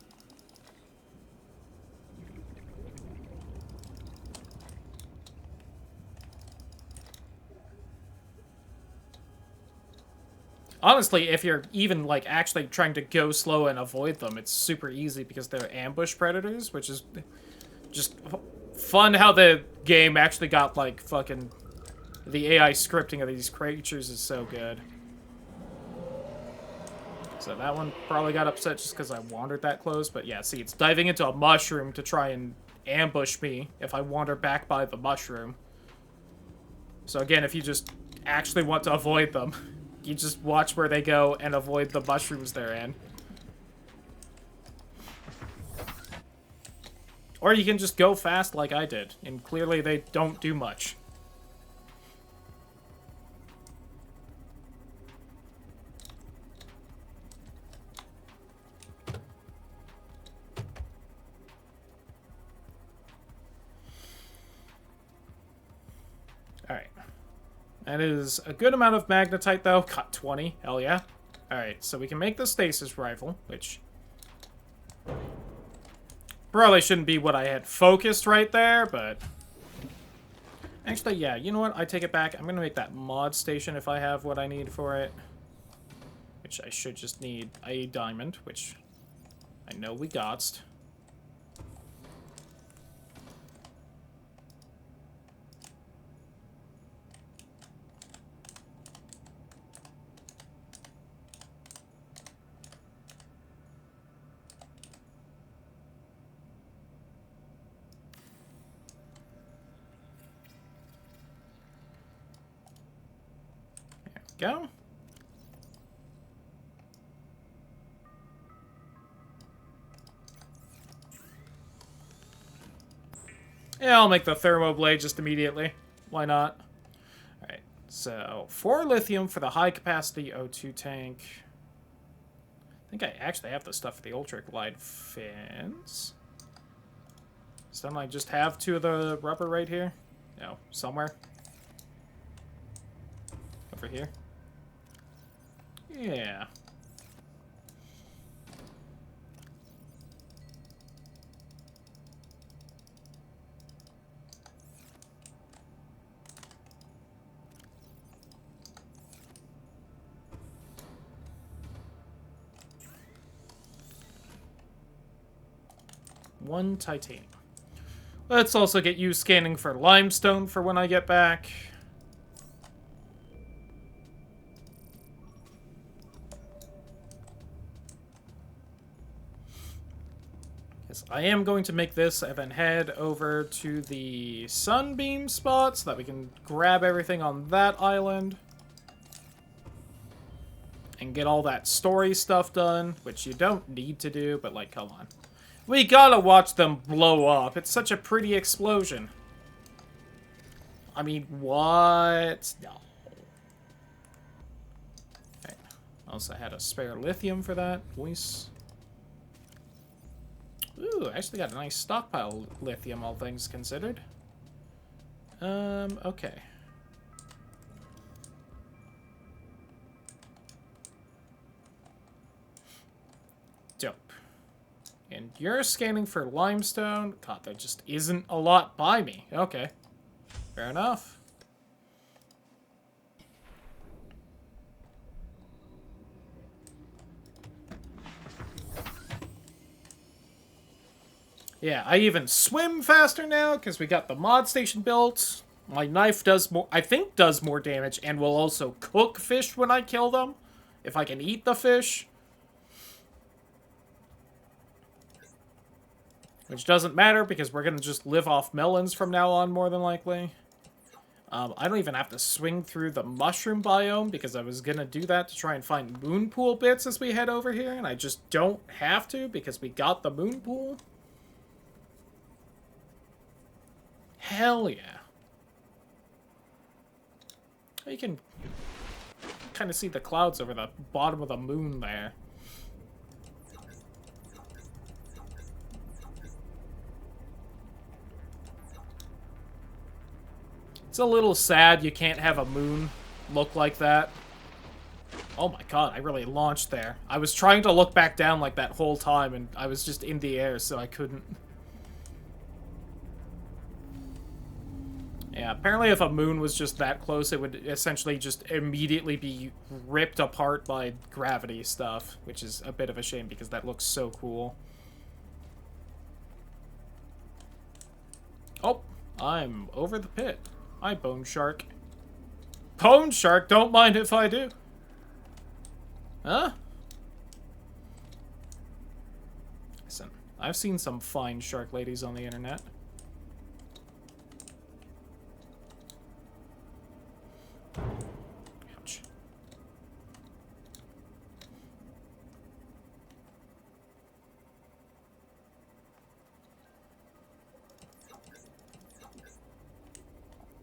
[SPEAKER 1] Honestly, if you're even, like, actually trying to go slow and avoid them, it's super easy because they're ambush predators, which is just fun how the game actually got, like, fucking... The AI scripting of these creatures is so good. So that one probably got upset just because I wandered that close, but yeah, see, it's diving into a mushroom to try and ambush me if I wander back by the mushroom. So again, if you just actually want to avoid them... You just watch where they go and avoid the mushrooms they're in. Or you can just go fast like I did, and clearly they don't do much. Alright. That is a good amount of magnetite, though. Cut 20. Hell yeah. Alright, so we can make the stasis rifle, which... probably shouldn't be what I had focused right there, but... Actually, yeah, you know what? I take it back. I'm gonna make that mod station if I have what I need for it. Which I should just need a diamond, which I know we got. Go. Yeah, I'll make the thermoblade just immediately. Why not? Alright, so 4 lithium for the high-capacity O2 tank. I think I actually have the stuff for the ultra glide fins. So don't I just have 2 of the rubber right here? No, somewhere. Over here. Yeah. 1 titanium. Let's also get you scanning for limestone for when I get back. Yes, I am going to make this and then head over to the sunbeam spot so that we can grab everything on that island. And get all that story stuff done, which you don't need to do, but like, come on. We gotta watch them blow up. It's such a pretty explosion. I mean, what? No. Okay. Also had a spare lithium for that. Voice. Ooh, actually got a nice stockpile of lithium, all things considered. Okay. Dope. And you're scanning for limestone? God, there just isn't a lot by me. Okay. Fair enough. Yeah, I even swim faster now because we got the mod station built. My knife does more, I think does more damage, and will also cook fish when I kill them. If I can eat the fish. Which doesn't matter because we're going to just live off melons from now on, more than likely. I don't even have to swing through the mushroom biome because I was going to do that to try and find moon pool bits as we head over here. And I just don't have to because we got the moon pool. Hell yeah. You can kind of see the clouds over the bottom of the moon there. It's a little sad you can't have a moon look like that. Oh my god, I really launched there. I was trying to look back down like that whole time, and I was just in the air, so I couldn't. Yeah, apparently if a moon was just that close, it would essentially just immediately be ripped apart by gravity stuff, which is a bit of a shame because that looks so cool. Oh, I'm over the pit. Hi, Bone Shark. Bone Shark, don't mind if I do. Huh? Listen, I've seen some fine shark ladies on the internet. Ouch.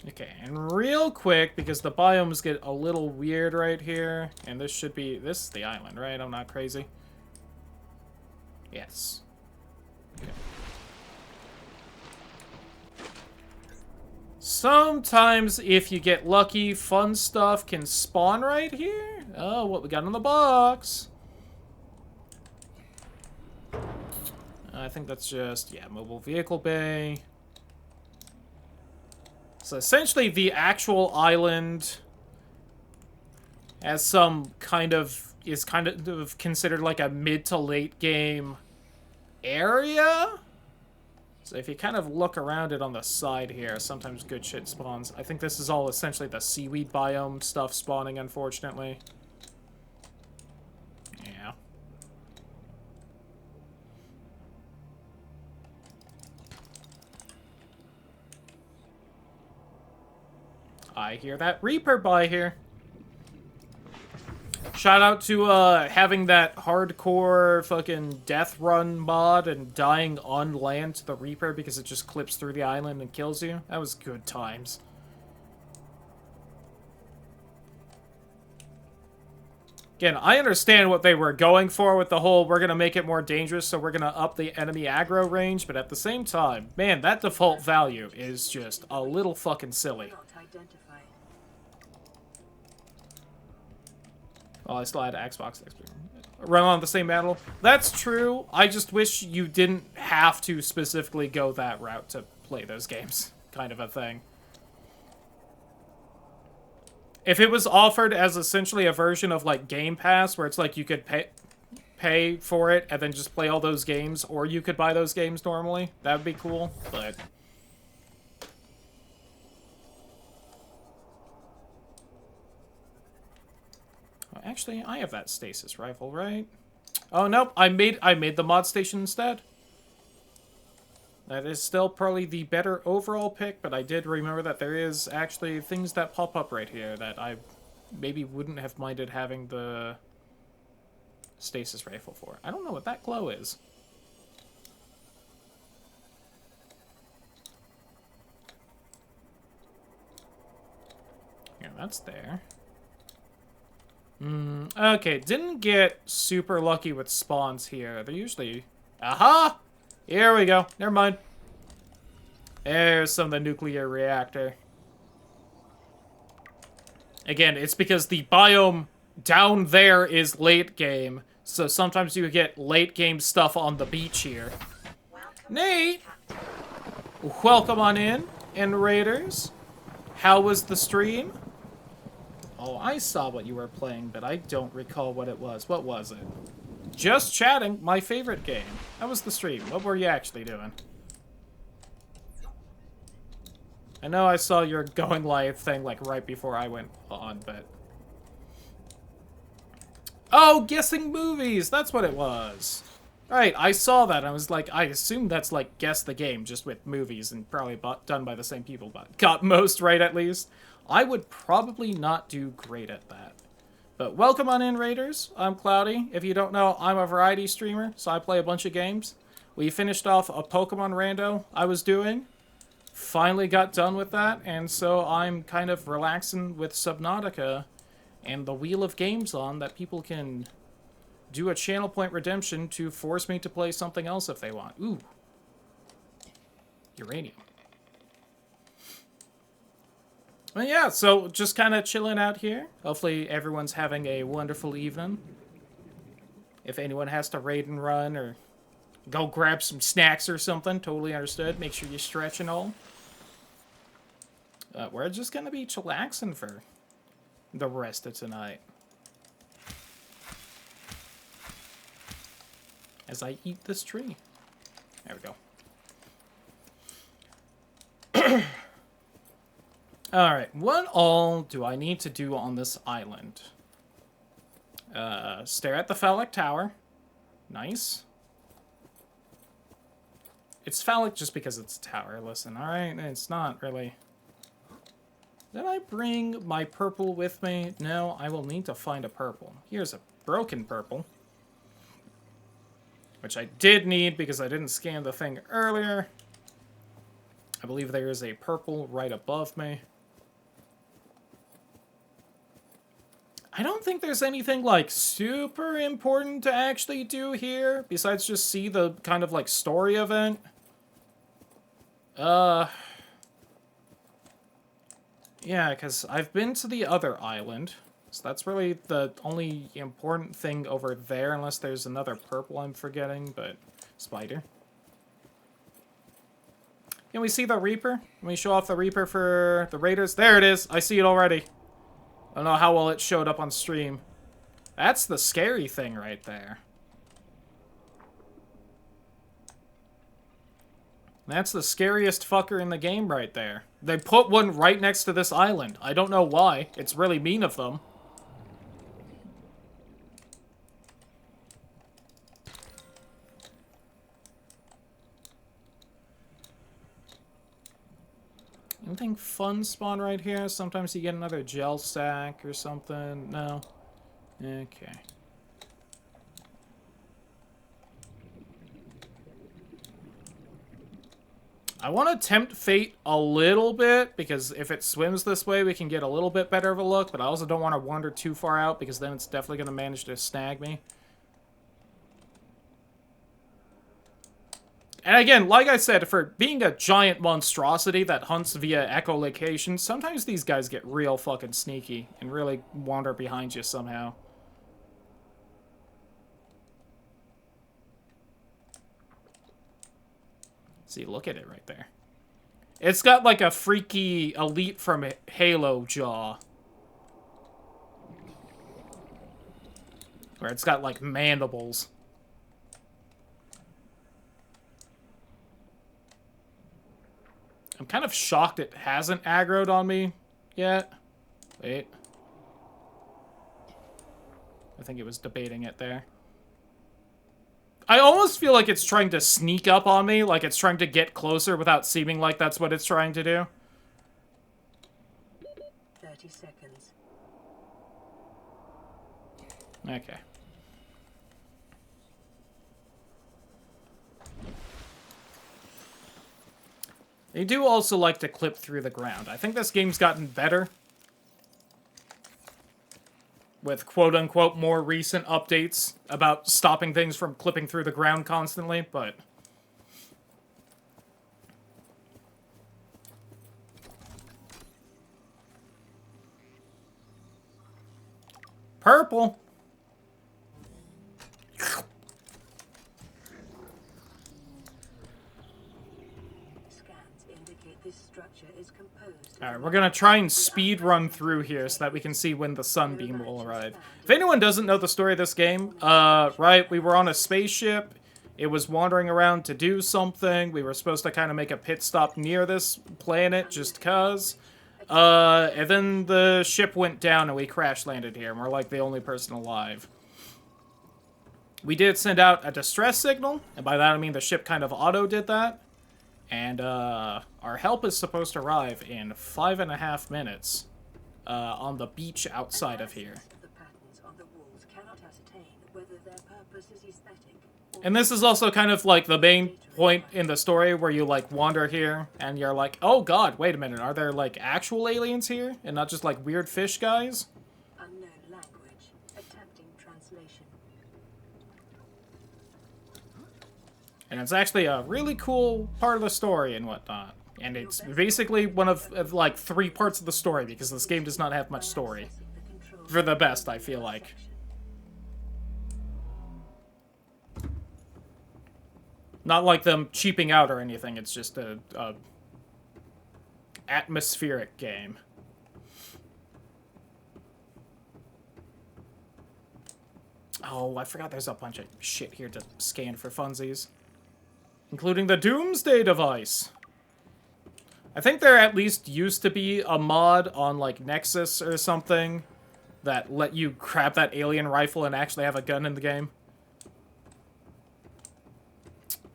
[SPEAKER 1] Okay, and real quick, because the biomes get a little weird right here, and this should be, this is the island, right? I'm not crazy. Yes. Okay. Sometimes, if you get lucky, fun stuff can spawn right here. Oh, what we got in the box? I think that's just, yeah, mobile vehicle bay. So essentially, the actual island has some kind of, is kind of considered like a mid to late game area. So if you kind of look around it on the side here, sometimes good shit spawns. I think this is all essentially the seaweed biome stuff spawning, unfortunately. Yeah. I hear that Reaper by here. Shout out to having that hardcore fucking death run mod and dying on land to the Reaper because it just clips through the island and kills you. That was good times. Again, I understand what they were going for with the whole, we're going to make it more dangerous, so we're going to up the enemy aggro range, but at the same time, man, that default value is just a little fucking silly. Well, I still had Xbox run on the same battle. That's true. I just wish you didn't have to specifically go that route to play those games, kind of a thing. If it was offered as essentially a version of, like, Game Pass, where it's like you could pay... pay for it and then just play all those games, or you could buy those games normally. That would be cool, but... Well, actually, I have that stasis rifle, right? Oh, nope, I made the mod station instead. That is still probably the better overall pick, but I did remember that there is actually things that pop up right here that I maybe wouldn't have minded having the stasis rifle for. I don't know what that glow is. Yeah, that's there. Okay, didn't get super lucky with spawns here. They're usually... Aha! Here we go. Never mind. There's some of the nuclear reactor. Again, it's because the biome down there is late game. So sometimes you get late game stuff on the beach here. Nate! Welcome on in, Raiders. How was the stream? Oh, I saw what you were playing, but I don't recall what it was. What was it? Just chatting, my favorite game. How was the stream? What were you actually doing? I know I saw your going live thing, like, right before I went on, but... Oh, guessing movies! That's what it was! Right, I saw that, I was like, I assume that's, like, guess the game, just with movies, and probably done by the same people, but got most right, at least. I would probably not do great at that. But welcome on in, Raiders. I'm Cloudy. If you don't know, I'm a variety streamer, so I play a bunch of games. We finished off a Pokemon rando I was doing. Finally got done with that, and so I'm kind of relaxing with Subnautica and the wheel of games on that people can do a channel point redemption to force me to play something else if they want. Ooh. Uranium. Well, yeah, so just kind of chilling out here. Hopefully everyone's having a wonderful evening. If anyone has to raid and run or go grab some snacks or something, totally understood. Make sure you stretch and all. We're just going to be chillaxing for the rest of tonight. As I eat this tree. There we go. Alright, what all do I need to do on this island? Stare at the phallic tower. Nice. It's phallic just because it's a tower, listen, alright? It's not really... Did I bring my purple with me? No, I will need to find a purple. Here's a broken purple. Which I did need because I didn't scan the thing earlier. I believe there is a purple right above me. I don't think there's anything, like, super important to actually do here, besides just see the kind of, like, story event. Yeah, because I've been to the other island, so that's really the only important thing over there, unless there's another purple I'm forgetting, but... Spider. Can we see the Reaper? Can we show off the Reaper for the Raiders? There it is! I see it already. I don't know how well it showed up on stream. That's the scary thing right there. That's the scariest fucker in the game right there. They put one right next to this island. I don't know why. It's really mean of them. Anything fun spawn right here? Sometimes you get another gel sack or something. No? Okay. I want to tempt fate a little bit, because if it swims this way, we can get a little bit better of a look, but I also don't want to wander too far out, because then it's definitely going to manage to snag me. And again, like I said, for being a giant monstrosity that hunts via echolocation, sometimes these guys get real fucking sneaky and really wander behind you somehow. See, look at it right there. It's got like a freaky Elite from Halo jaw. Where it's got like mandibles. I'm kind of shocked it hasn't aggroed on me yet. Wait. I think it was debating it there. I almost feel like it's trying to sneak up on me, like it's trying to get closer without seeming like that's what it's trying to do.
[SPEAKER 3] 30 seconds.
[SPEAKER 1] Okay. They do also like to clip through the ground. I think this game's gotten better with quote-unquote more recent updates about stopping things from clipping through the ground constantly, but... Purple! Alright, we're gonna try and speed run through here so that we can see when the sunbeam will arrive. If anyone doesn't know the story of this game, right, we were on a spaceship. It was wandering around to do something. We were supposed to kind of make a pit stop near this planet just cuz. And then the ship went down and we crash landed here, and we're like the only person alive. We did send out a distress signal, and by that I mean the ship kind of auto did that. And, our help is supposed to arrive in 5.5 minutes, on the beach outside of here. And this is also kind of, like, the main point in the story where you, like, wander here, and you're like, oh god, wait a minute, are there, like, actual aliens here? And not just, like, weird fish guys?
[SPEAKER 3] Unknown language. Attempting translation.
[SPEAKER 1] And it's actually a really cool part of the story and whatnot. And it's basically one of like 3 parts of the story, because this game does not have much story. For the best, I feel like. Not like them cheaping out or anything, it's just a atmospheric game. Oh, I forgot there's a bunch of shit here to scan for funsies. Including the Doomsday device. I think there at least used to be a mod on, like, Nexus or something that let you grab that alien rifle and actually have a gun in the game.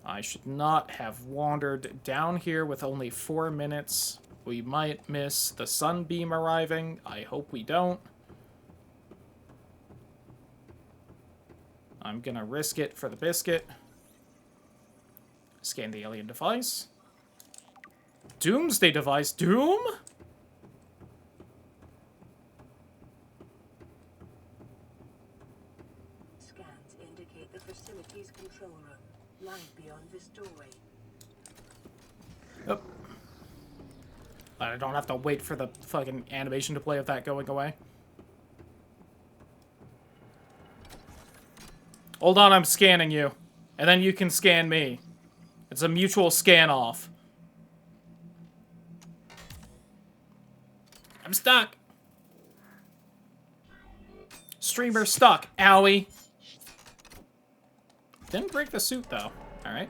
[SPEAKER 1] I should not have wandered down here with only 4 minutes. We might miss the sunbeam arriving. I hope we don't. I'm gonna risk it for the biscuit. Scan the alien device. Doomsday device. Doom?
[SPEAKER 3] Scans indicate the facility's control room, lying beyond this doorway.
[SPEAKER 1] Oh. I don't have to wait for the fucking animation to play of that going away. Hold on, I'm scanning you. And then you can scan me. It's a mutual scan-off. I'm stuck. Streamer stuck. Owie. Didn't break the suit, though. Alright.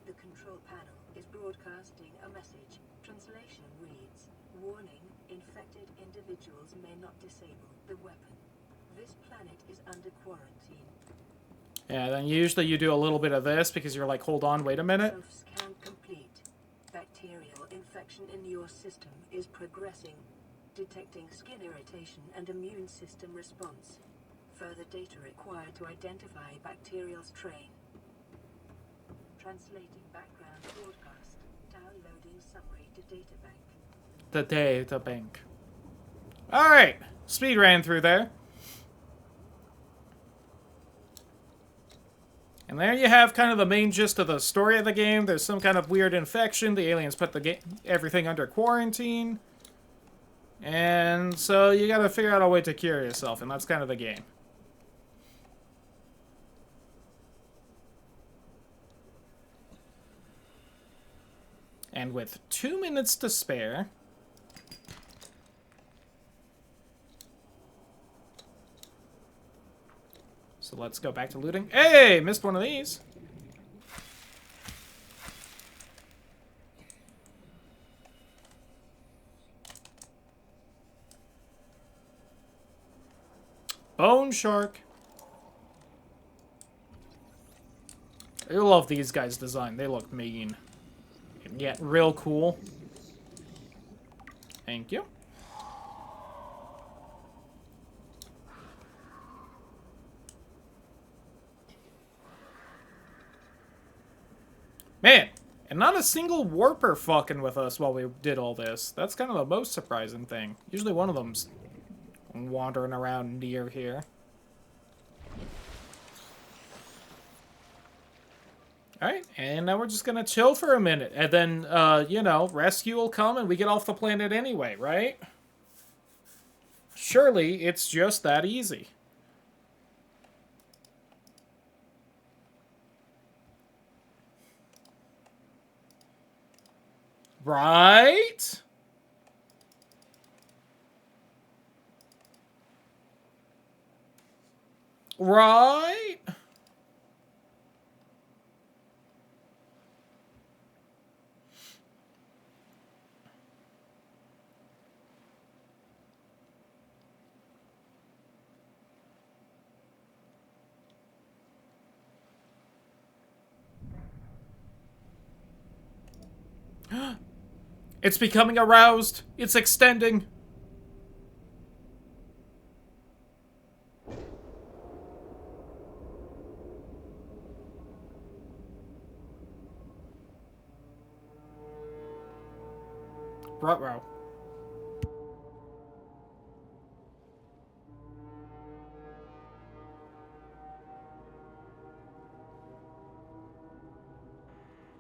[SPEAKER 3] The control panel is broadcasting a message. Translation reads, warning, infected individuals may not disable the weapon. This planet is under quarantine.
[SPEAKER 1] Yeah, then usually you do a little bit of this because you're like, hold on, wait a minute.
[SPEAKER 3] Self-scan complete. Bacterial infection in your system is progressing, detecting skin irritation and immune system response. Further data required to identify bacterial strain. Translating background broadcast. Downloading summary to databank.
[SPEAKER 1] The data bank. Alright, speed ran through there. And there you have kind of the main gist of the story of the game. There's some kind of weird infection. The aliens put the everything under quarantine. And so you gotta figure out a way to cure yourself, and that's kind of the game. And with 2 minutes to spare... So let's go back to looting. Hey, missed one of these. Bone shark. I love these guys' design. They look mean. And yet real cool. Thank you. Man, and not a single warper fucking with us while we did all this. That's kind of the most surprising thing. Usually one of them's wandering around near here. Alright, and now we're just gonna chill for a minute. And then, you know, rescue will come and we get off the planet anyway, right? Surely it's just that easy. Right? Right? It's becoming aroused. It's extending. Ruh-roh.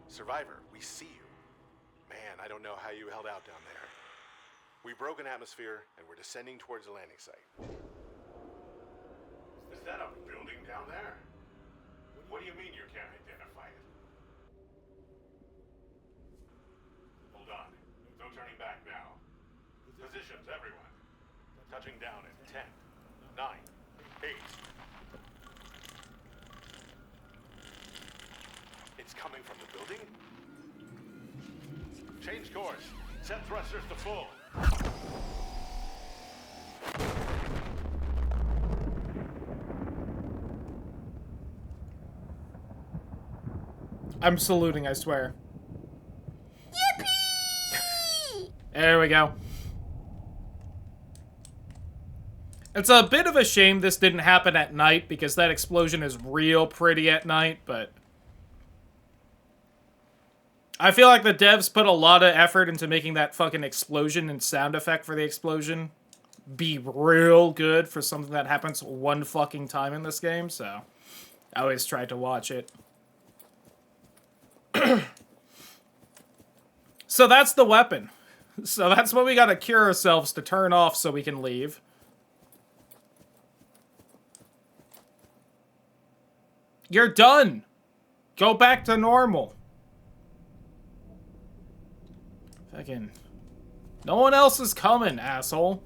[SPEAKER 5] Survivor, we see you. Man, I don't know how you held out down there. We broke an atmosphere, and we're descending towards the landing site. Is that a building down there? What do you mean you can't identify it? Hold on. No turning back now. Positions, everyone. Touching down in 10, 9, 8. It's coming from the building? Change course. Set thrusters to full.
[SPEAKER 1] I'm saluting, I swear. Yippee! There we go. It's a bit of a shame this didn't happen at night, because that explosion is real pretty at night, but I feel like the devs put a lot of effort into making that fucking explosion and sound effect for the explosion be real good for something that happens one fucking time in this game, so I always tried to watch it. So that's the weapon. So that's what we gotta cure ourselves to turn off so we can leave. You're done! Go back to normal. Fucking... No one else is coming, asshole.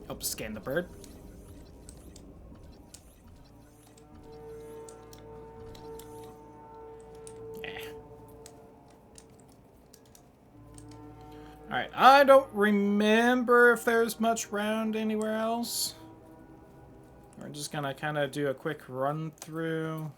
[SPEAKER 1] Help scan the bird. Alright, I don't remember if there's much round anywhere else. We're just gonna kind of do a quick run through.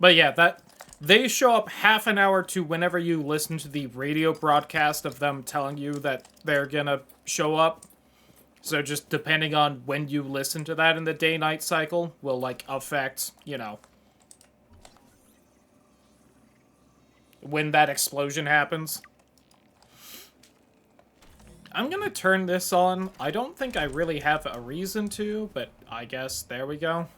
[SPEAKER 1] But yeah, that they show up half an hour to whenever you listen to the radio broadcast of them telling you that they're gonna show up. So just depending on when you listen to that in the day-night cycle will, like, affect, you know, when that explosion happens. I'm gonna turn this on. I don't think I really have a reason to, but I guess there we go.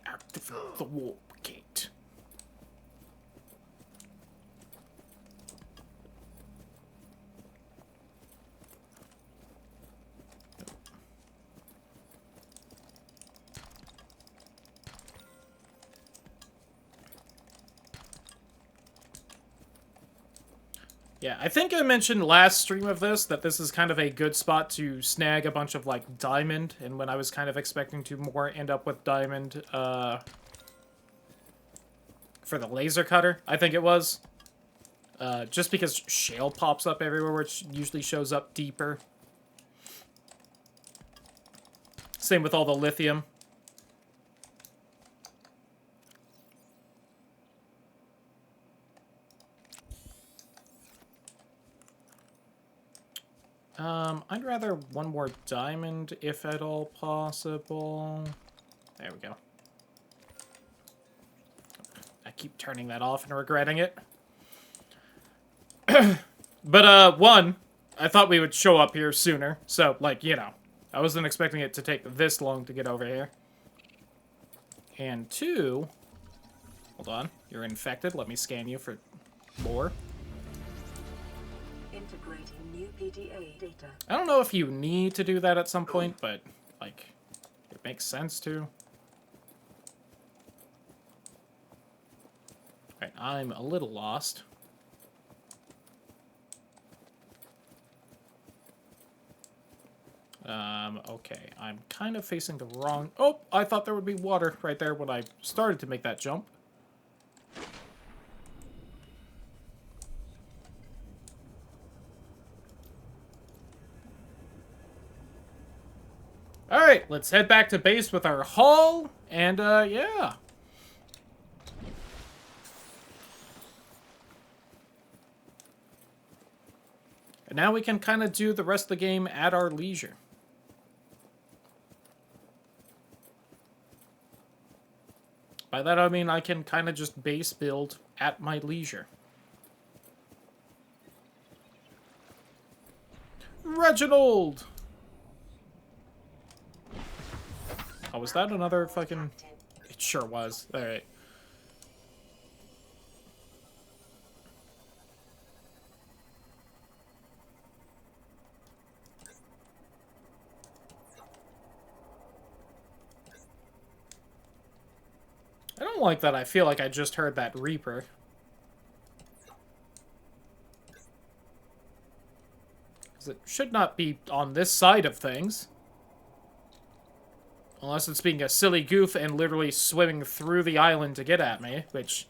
[SPEAKER 1] Activate the warp gate. Yeah, I think I mentioned last stream of this that this is kind of a good spot to snag a bunch of, like, diamond, and when I was kind of expecting to more end up with diamond, for the laser cutter, I think it was. Just because shale pops up everywhere, which usually shows up deeper. Same with all the lithium. I'd rather one more diamond, if at all possible. There we go. I keep turning that off and regretting it. But, one, I thought we would show up here sooner. So, like, you know, I wasn't expecting it to take this long to get over here. And two, hold on, you're infected. Let me scan you for more.
[SPEAKER 3] Integrating new PDA data.
[SPEAKER 1] I don't know if you need to do that at some point, but, like, it makes sense to. Alright, I'm a little lost. Okay, I'm kind of facing the wrong... Oh, I thought there would be water right there when I started to make that jump. Alright, let's head back to base with our haul, and, yeah. And now we can kind of do the rest of the game at our leisure. By that I mean I can kind of just base build at my leisure. Reginald! Oh, was that another fucking... It sure was. Alright. I don't like that I feel like I just heard that Reaper. Because it should not be on this side of things. Unless it's being a silly goof and literally swimming through the island to get at me, which...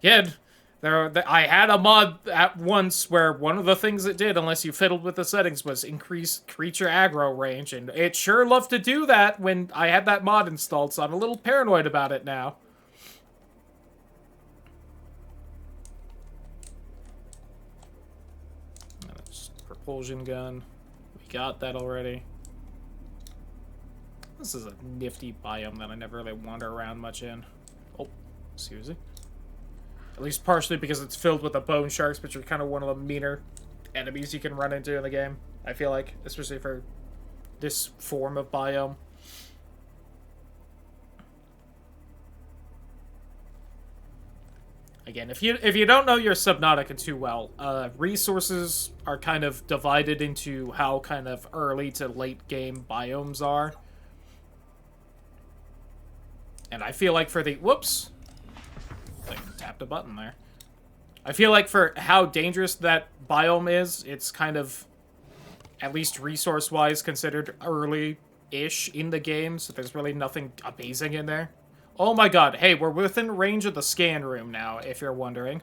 [SPEAKER 1] Yeah, I had a mod at once where one of the things it did, unless you fiddled with the settings, was increase creature aggro range, and it sure loved to do that when I had that mod installed, so I'm a little paranoid about it now. That's propulsion gun. We got that already. This is a nifty biome that I never really wander around much in. Oh, seriously? At least partially because it's filled with the bone sharks, which are kind of one of the meaner enemies you can run into in the game, I feel like. Especially for this form of biome. Again, if you don't know your Subnautica too well, resources are kind of divided into how kind of early to late game biomes are. And I feel like for the... Whoops! I tapped a button there. I feel like for how dangerous that biome is, it's kind of, at least resource-wise, considered early-ish in the game, so there's really nothing amazing in there. Oh my god, hey, we're within range of the scan room now, if you're wondering.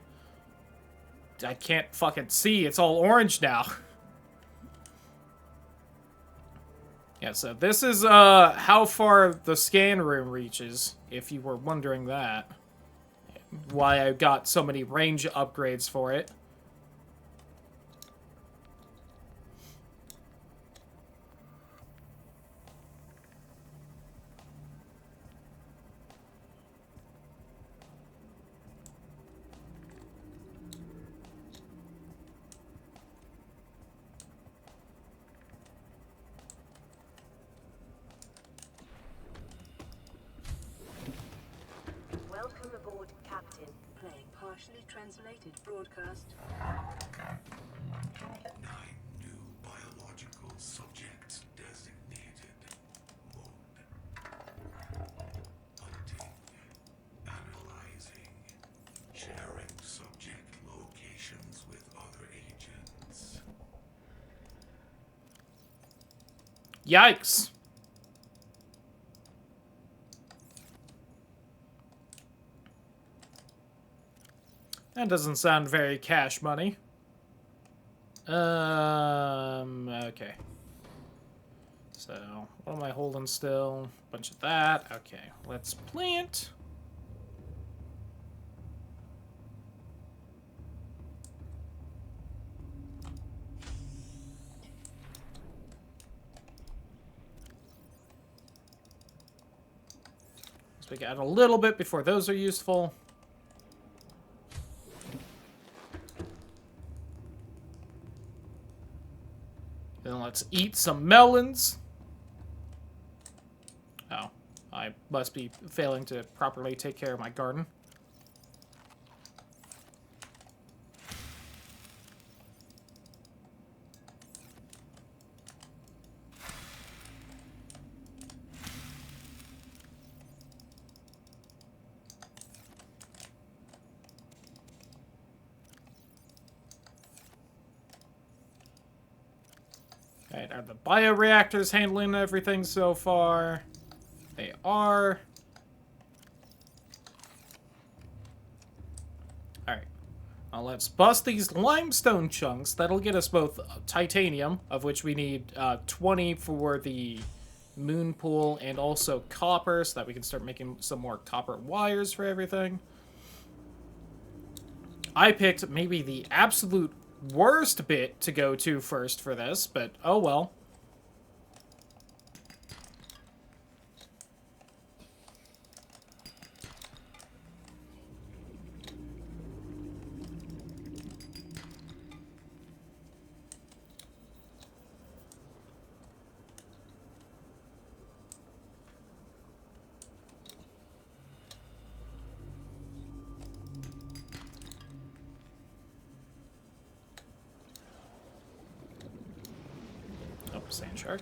[SPEAKER 1] I can't fucking see, it's all orange now. Yeah, so this is, how far the scan room reaches, if you were wondering that. Why I got so many range upgrades for it.
[SPEAKER 2] Welcome aboard, Captain.
[SPEAKER 3] Playing partially translated broadcast.
[SPEAKER 7] 9 new biological subjects designated. Mode. Hunting. Analyzing. Sharing subject location.
[SPEAKER 1] Yikes. That doesn't sound very cash money. Okay. So, what am I holding still? Bunch of that. Okay, let's plant. So we can add a little bit before those are useful. Then let's eat some melons. Oh, I must be failing to properly take care of my garden. Alright, are the bioreactors handling everything so far? They are. Alright. Now let's bust these limestone chunks. That'll get us both titanium, of which we need 20 for the moon pool, and also copper, so that we can start making some more copper wires for everything. I picked maybe the absolute worst bit to go to first for this, but oh well. Oh, sand shark.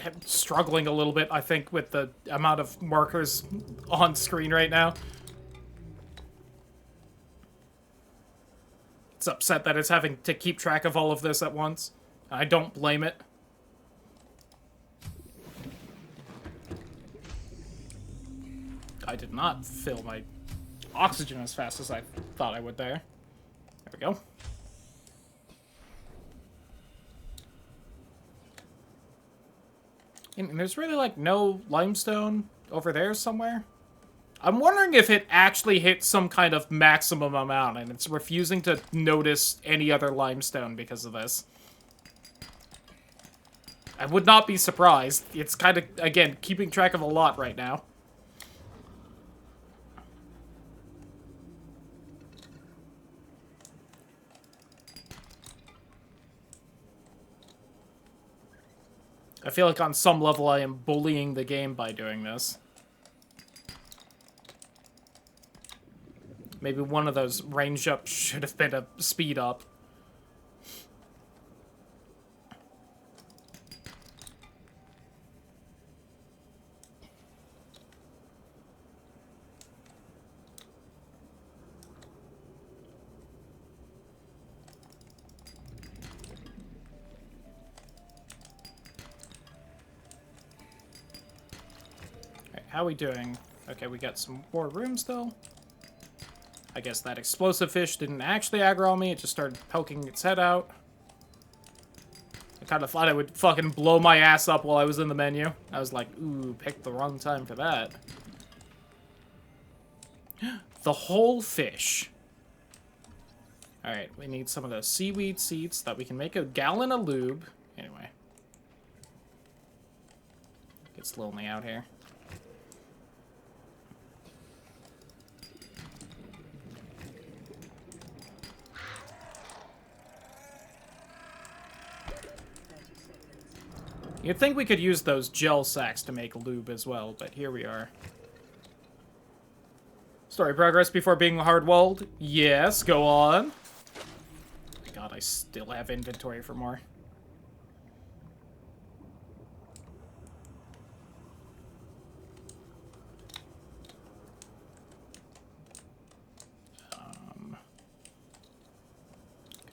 [SPEAKER 1] I'm struggling a little bit, I think, with the amount of markers on screen right now. It's upset that it's having to keep track of all of this at once. I don't blame it. I did not fill my oxygen as fast as I thought I would there. There we go. And there's really, like, no limestone over there somewhere. I'm wondering if it actually hit some kind of maximum amount and it's refusing to notice any other limestone because of this. I would not be surprised. It's kind of, again, keeping track of a lot right now. I feel like on some level I am bullying the game by doing this. Maybe one of those range ups should have been a speed up. Alright, how are we doing? Okay, we got some more room still. I guess that explosive fish didn't actually aggro on me, it just started poking its head out. I kind of thought it would fucking blow my ass up while I was in the menu. I was like, ooh, picked the wrong time for that. The whole fish. Alright, we need some of those seaweed seeds so that we can make a gallon of lube. Anyway. Gets lonely out here. You'd think we could use those gel sacks to make lube as well, but here we are. Story progress before being hard-walled? Yes, go on. God, I still have inventory for more.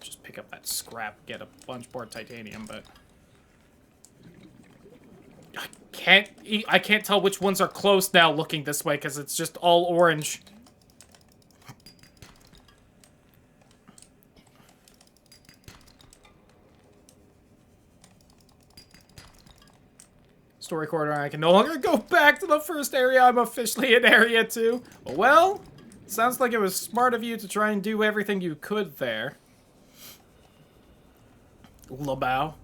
[SPEAKER 1] Just pick up that scrap, get a bunch more titanium, but I can't tell which ones are close now looking this way because it's just all orange. Story corner, I can no longer go back to the first area. I'm officially in area 2. Well, sounds like it was smart of you to try and do everything you could there. Labao.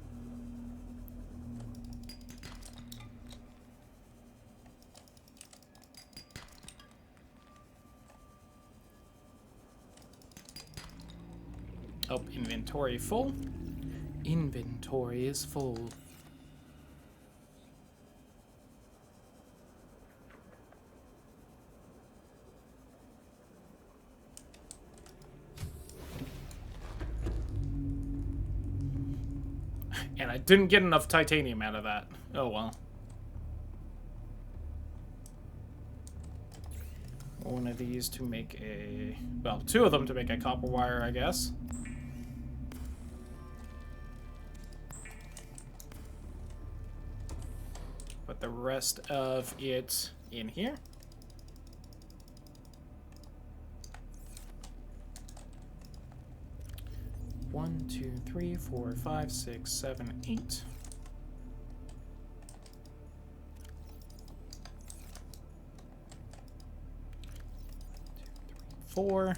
[SPEAKER 1] Oh, inventory full. Inventory is full. And I didn't get enough titanium out of that. Oh well. One of these to make a... well, 2 of them to make a copper wire, I guess. Put the rest of it in here. One, 2, 3, 4, 5, 6, 7, 8. 4.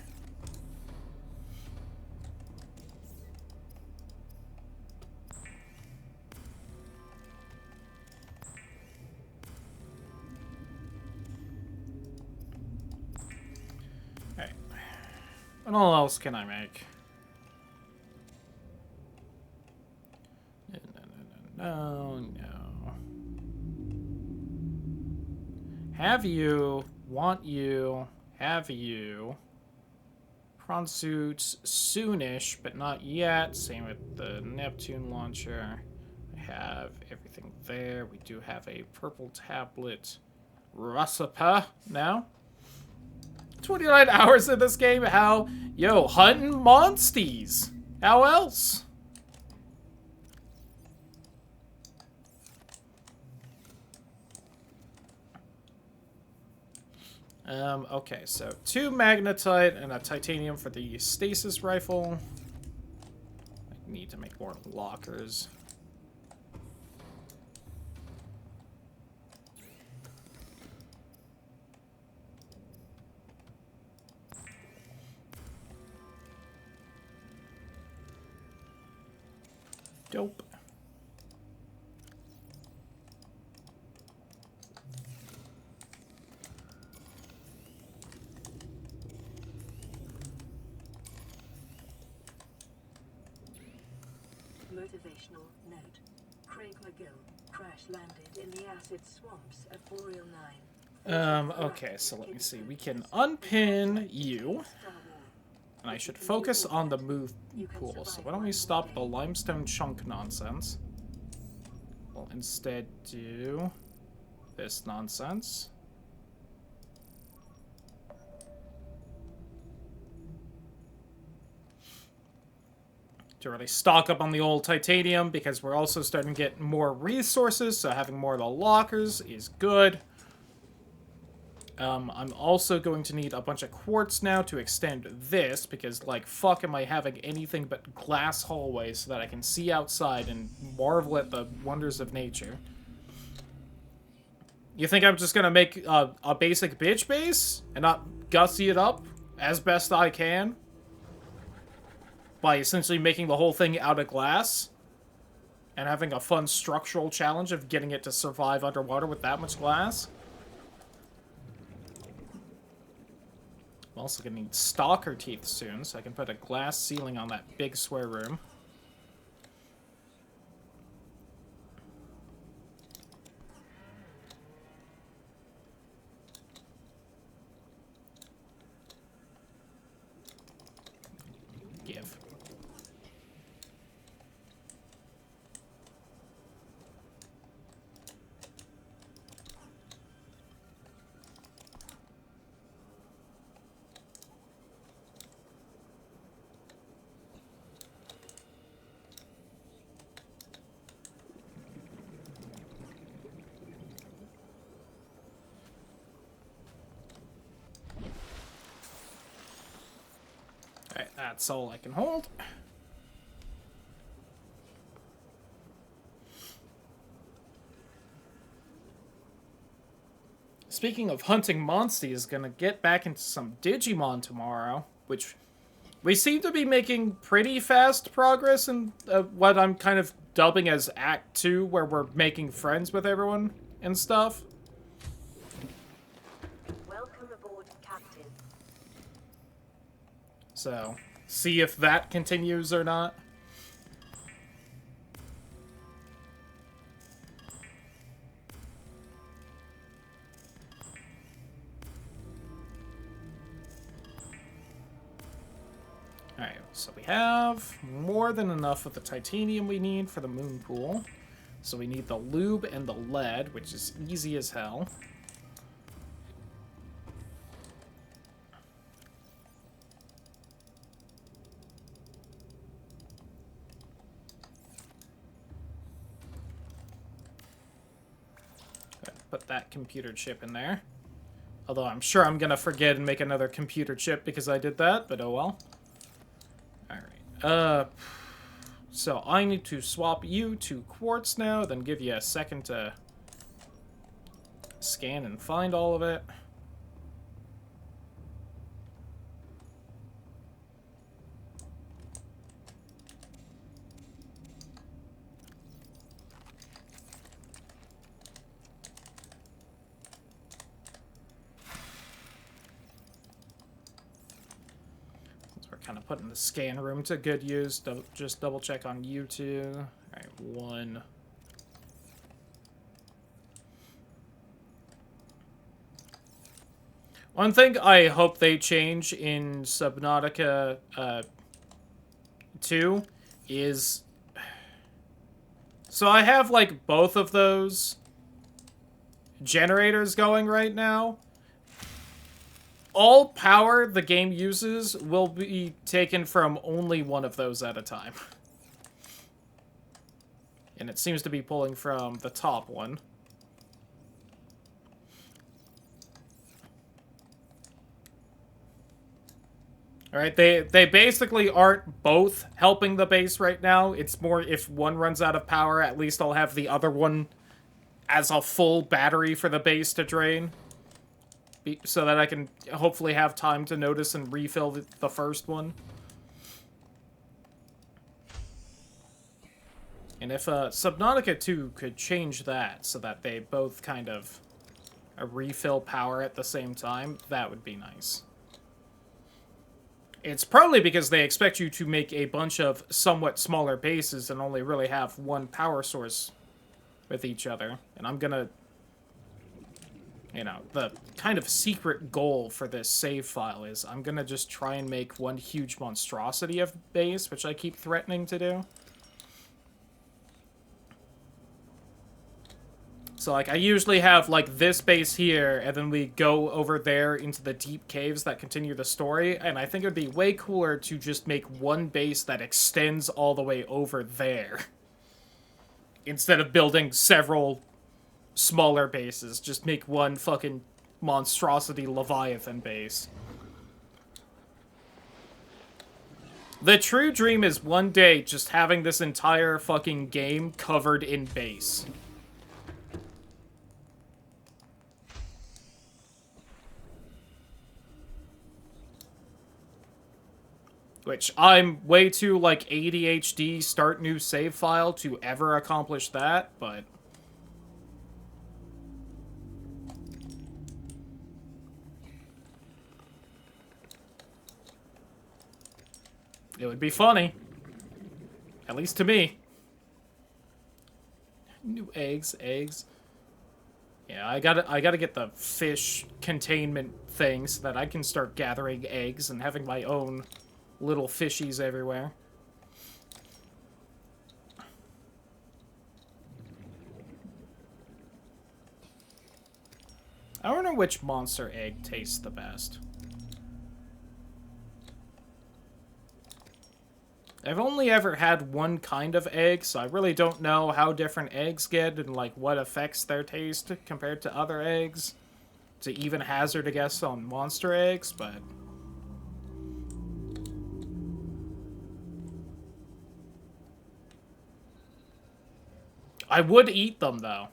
[SPEAKER 1] Alright. What all else can I make? No. Have you, want you, have you. Prawn suits soonish, but not yet. Same with the Neptune launcher. I have everything there. We do have a purple tablet recipe now. 29 hours in this game. How? Yo, hunting monsties. How else? Okay, so 2 magnetite and a titanium for the stasis rifle. I need to make more lockers. Dope.
[SPEAKER 3] Motivational note. Craig McGill crash landed in the acid swamps of Boreal 9.
[SPEAKER 1] Okay, so let me see. We can unpin you. And I should focus on the move pool. So why don't we stop the limestone chunk nonsense? We'll instead do this nonsense. To really stock up on the old titanium, because we're also starting to get more resources, so having more of the lockers is good. I'm also going to need a bunch of quartz now to extend this, because, like, fuck am I having anything but glass hallways so that I can see outside and marvel at the wonders of nature. You think I'm just gonna make a basic bitch base and not gussy it up as best I can? By essentially making the whole thing out of glass and having a fun structural challenge of getting it to survive underwater with that much glass. I'm also gonna need stalker teeth soon, so I can put a glass ceiling on that big square room. Give. That's all I can hold. Speaking of hunting monsters, gonna get back into some Digimon tomorrow, which we seem to be making pretty fast progress in what I'm kind of dubbing as Act 2, where we're making friends with everyone and stuff.
[SPEAKER 2] Welcome aboard, Captain.
[SPEAKER 1] So, see if that continues or not. Alright, so we have more than enough of the titanium we need for the moon pool. So we need the lube and the lead, which is easy as hell. Put that computer chip in there. Although I'm sure I'm gonna forget and make another computer chip because I did that, but oh well. Alright, so I need to swap you to quartz now, then give you a second to scan and find all of it. Kind of putting the scan room to good use. Just double check on you two. Alright, 1. One thing I hope they change in Subnautica 2 is... So I have, like, both of those generators going right now. All power the game uses will be taken from only one of those at a time. And it seems to be pulling from the top one. Alright, they basically aren't both helping the base right now. It's more if one runs out of power, at least I'll have the other one as a full battery for the base to drain. So that I can hopefully have time to notice and refill the first one. And if Subnautica 2 could change that so that they both kind of refill power at the same time, that would be nice. It's probably because they expect you to make a bunch of somewhat smaller bases and only really have one power source with each other. And I'm gonna... You know, the kind of secret goal for this save file is I'm gonna just try and make one huge monstrosity of base, which I keep threatening to do. So, like, I usually have, like, this base here, and then we go over there into the deep caves that continue the story, and I think it would be way cooler to just make one base that extends all the way over there. Instead of building several smaller bases, just make one fucking monstrosity Leviathan base. The true dream is one day just having this entire fucking game covered in base. Which I'm way too, like, ADHD start new save file to ever accomplish that, but... It would be funny. At least to me. New eggs. Yeah, I gotta get the fish containment thing so that I can start gathering eggs and having my own little fishies everywhere. I don't know which monster egg tastes the best. I've only ever had one kind of egg, so I really don't know how different eggs get and, like, what affects their taste compared to other eggs. To even hazard a guess on monster eggs, but... I would eat them, though.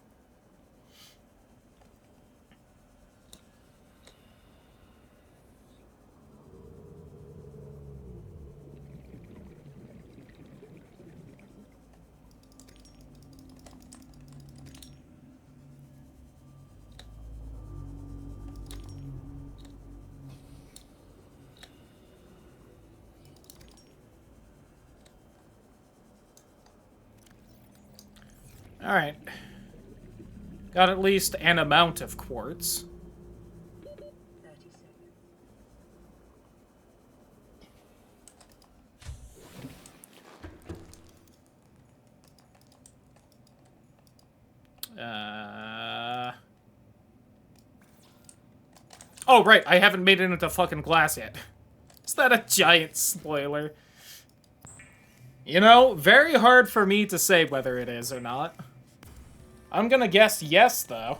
[SPEAKER 1] Alright. Got at least an amount of quartz.
[SPEAKER 3] 30 seconds.
[SPEAKER 1] Oh, right, I haven't made it into fucking glass yet. Is that a giant spoiler? You know, very hard for me to say whether it is or not. I'm gonna guess yes, though.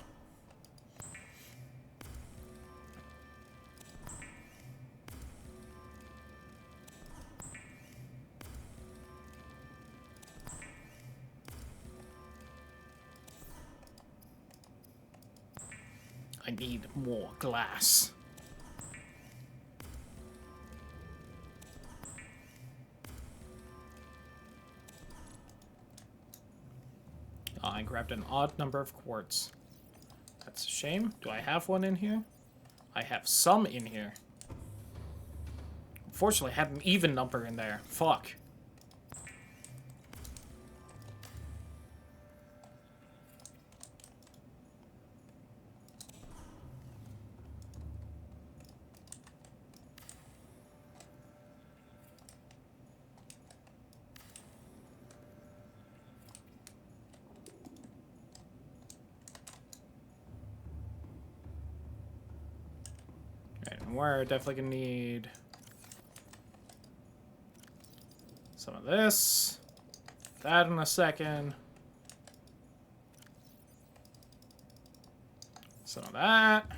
[SPEAKER 1] I need more glass. Oh, I grabbed an odd number of quartz. That's a shame. Do I have one in here? I have some in here. Unfortunately, I had an even number in there. Fuck. Alright, and we're definitely gonna need some of this. That in a second. Some of that.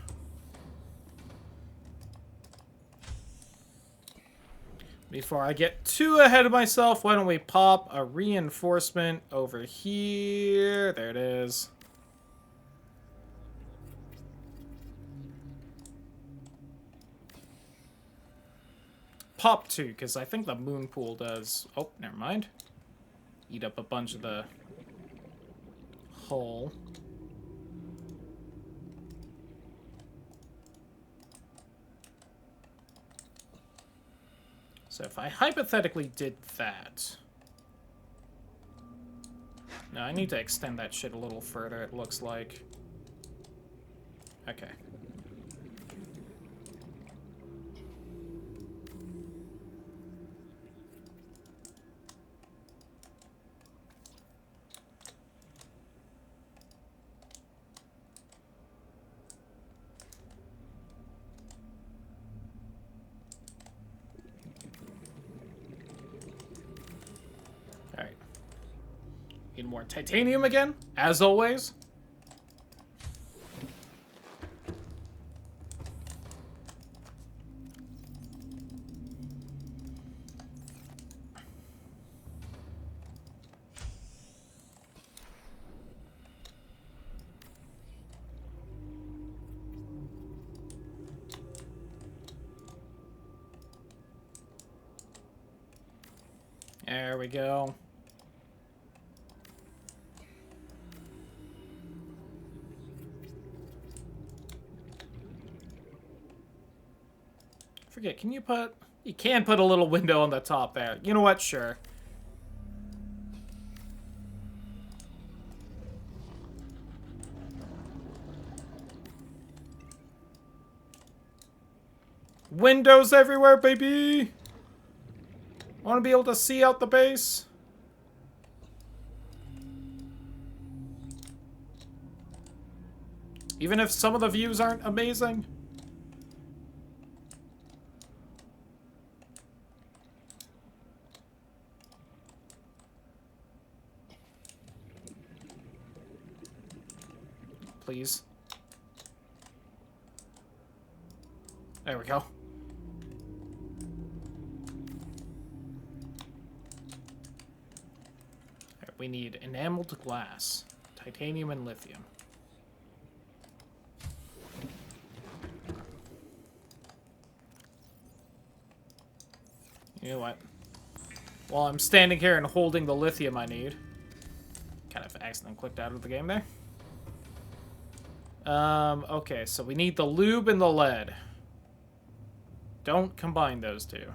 [SPEAKER 1] Before I get too ahead of myself, why don't we pop a reinforcement over here? There it is. Pop 2, because I think the moon pool does... Oh, never mind. Eat up a bunch of the hull. So if I hypothetically did that... No, I need to extend that shit a little further, it looks like. Okay. Alright. Need more titanium again, as always. There we go. Forget, can you put... You can put a little window on the top there. You know what? Sure. Windows everywhere, baby! Want to be able to see out the base? Even if some of the views aren't amazing? Please. There we go. We need enameled glass. Titanium and lithium. You know what? While I'm standing here and holding the lithium I need. Kind of accidentally clicked out of the game there. Okay, so we need the lube and the lead. Don't combine those two.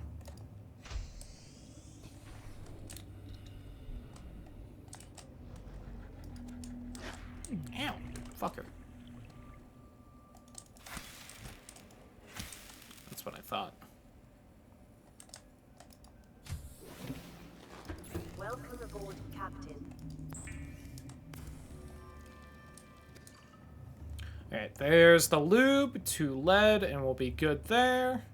[SPEAKER 1] Ow, fucker. That's what I thought.
[SPEAKER 2] Welcome aboard, Captain.
[SPEAKER 1] Alright, there's the lube, 2 lead, and we'll be good there.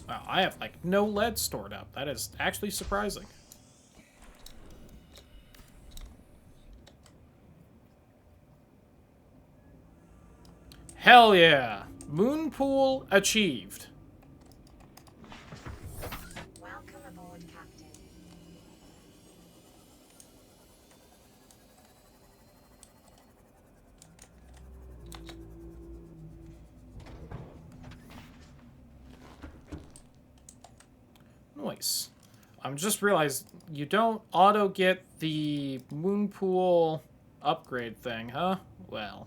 [SPEAKER 1] Wow, I have, like, no lead stored up. That is actually surprising. Hell yeah! Moon pool achieved.
[SPEAKER 2] Welcome aboard, Captain.
[SPEAKER 1] Nice. I'm just realized you don't auto get the moon pool upgrade thing, huh? Well,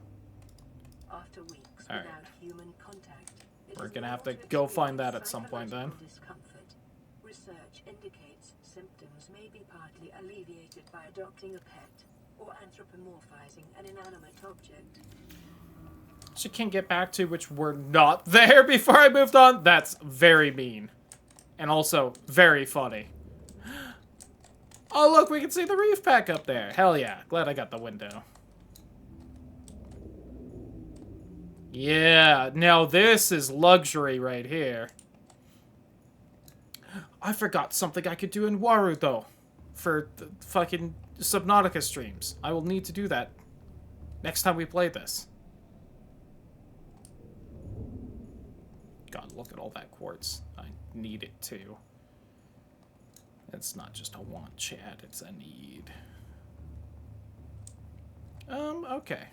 [SPEAKER 3] After weeks
[SPEAKER 1] All right.
[SPEAKER 3] without human contact, it
[SPEAKER 1] we're
[SPEAKER 3] is
[SPEAKER 1] gonna have to
[SPEAKER 3] normal
[SPEAKER 1] go find
[SPEAKER 3] experience
[SPEAKER 1] that at some point then.
[SPEAKER 3] psychological discomfort. Research indicates symptoms may be partly alleviated by adopting a pet or anthropomorphizing an inanimate object.
[SPEAKER 1] She can't get back to which were not there before I moved on. That's very mean. And also very funny. Oh, look, we can see the reef pack up there. Hell yeah. Glad I got the window. Yeah, now this is luxury right here. I forgot something I could do in Waru, though. For the fucking Subnautica streams. I will need to do that next time we play this. God, look at all that quartz. I need it too. It's not just a want, Chad. It's a need. Okay.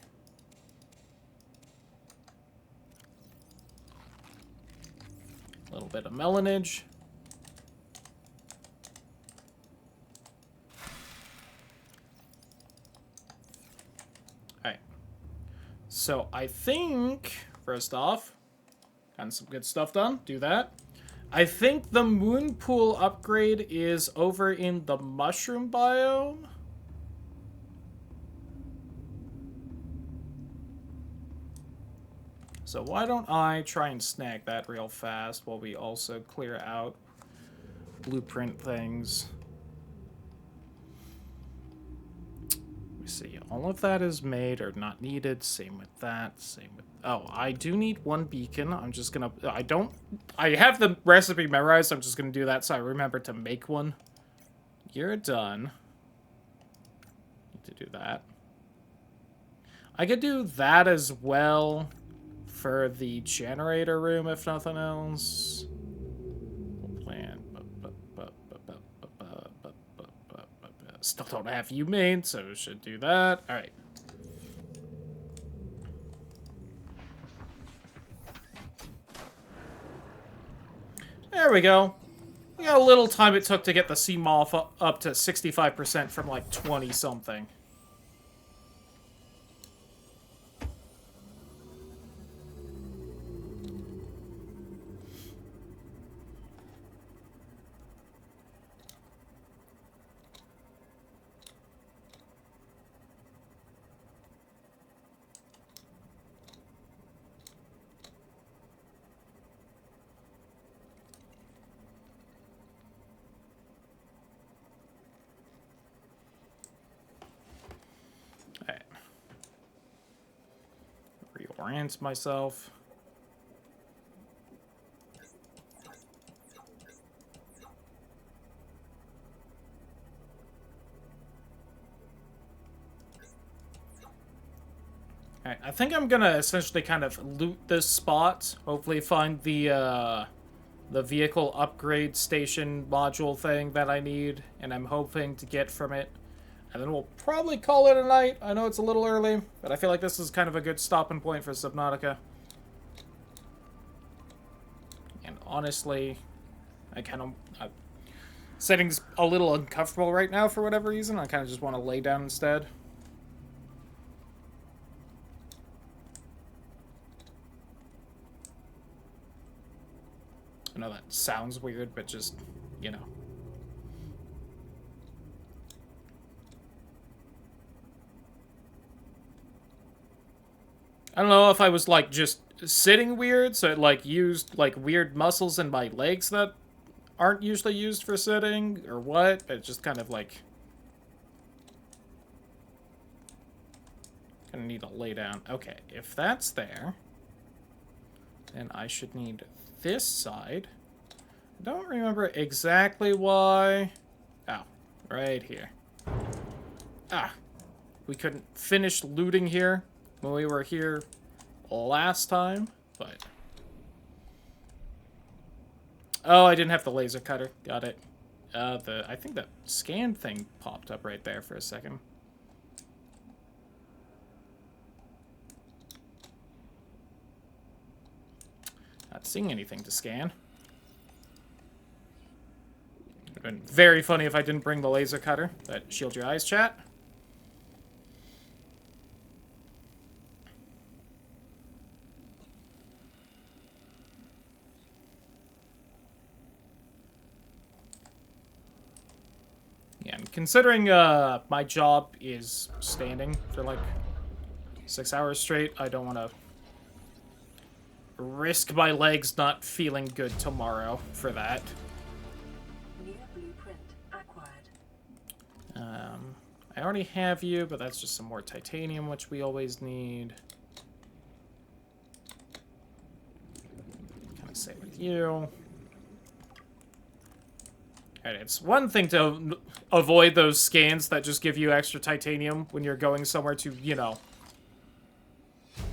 [SPEAKER 1] A little bit of melanage. Alright. So I think, first off, gotten some good stuff done. Do that. I think the moon pool upgrade is over in the mushroom biome. So why don't I try and snag that real fast while we also clear out blueprint things. Let me see. All of that is made or not needed. Same with that. Same with... Oh, I do need 1 beacon. I'm just gonna... I have the recipe memorized. I'm just gonna do that so I remember to make one. You're done. Need to do that. I could do that as well for the generator room, if nothing else. Plan. Still don't have you made, so should do that. All right. There we go. We got a little time it took to get the CMOF up to 65% from like 20-something. Reorient myself. Alright, I think I'm gonna essentially kind of loot this spot. Hopefully find the the vehicle upgrade station module thing that I need, and I'm hoping to get from it. And then we'll probably call it a night. I know it's a little early, but I feel like this is kind of a good stopping point for Subnautica. And honestly, setting's a little uncomfortable right now for whatever reason. I kind of just want to lay down instead. I know that sounds weird, but just, you know. I don't know if I was, like, just sitting weird, so it, like, used, like, weird muscles in my legs that aren't usually used for sitting, or what. It just kind of, like... Gonna need to lay down. Okay, if that's there, then I should need this side. I don't remember exactly why. Oh, right here. Ah, we couldn't finish looting here when we were here last time, but... Oh, I didn't have the laser cutter. Got it. I think that scan thing popped up right there for a second. Not seeing anything to scan. Would have been very funny if I didn't bring the laser cutter. But shield your eyes, chat. Yeah, and considering my job is standing for like 6 hours straight, I don't want to risk my legs not feeling good tomorrow for that.
[SPEAKER 3] New blueprint acquired.
[SPEAKER 1] I already have you, but that's just some more titanium, which we always need. Kind of same with you. Alright, it's one thing to avoid those scans that just give you extra titanium when you're going somewhere to, you know,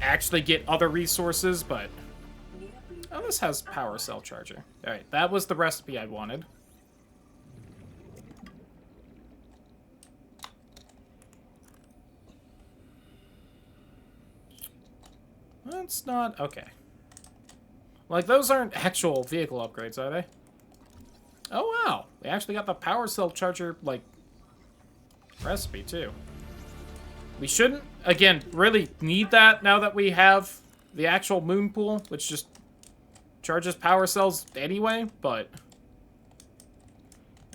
[SPEAKER 1] actually get other resources, but... Oh, this has power cell charger. Alright, that was the recipe I wanted. That's not... Okay. Like, those aren't actual vehicle upgrades, are they? Oh, wow. They actually got the power cell charger, like, recipe, too. We shouldn't, again, really need that now that we have the actual moon pool, which just charges power cells anyway, but...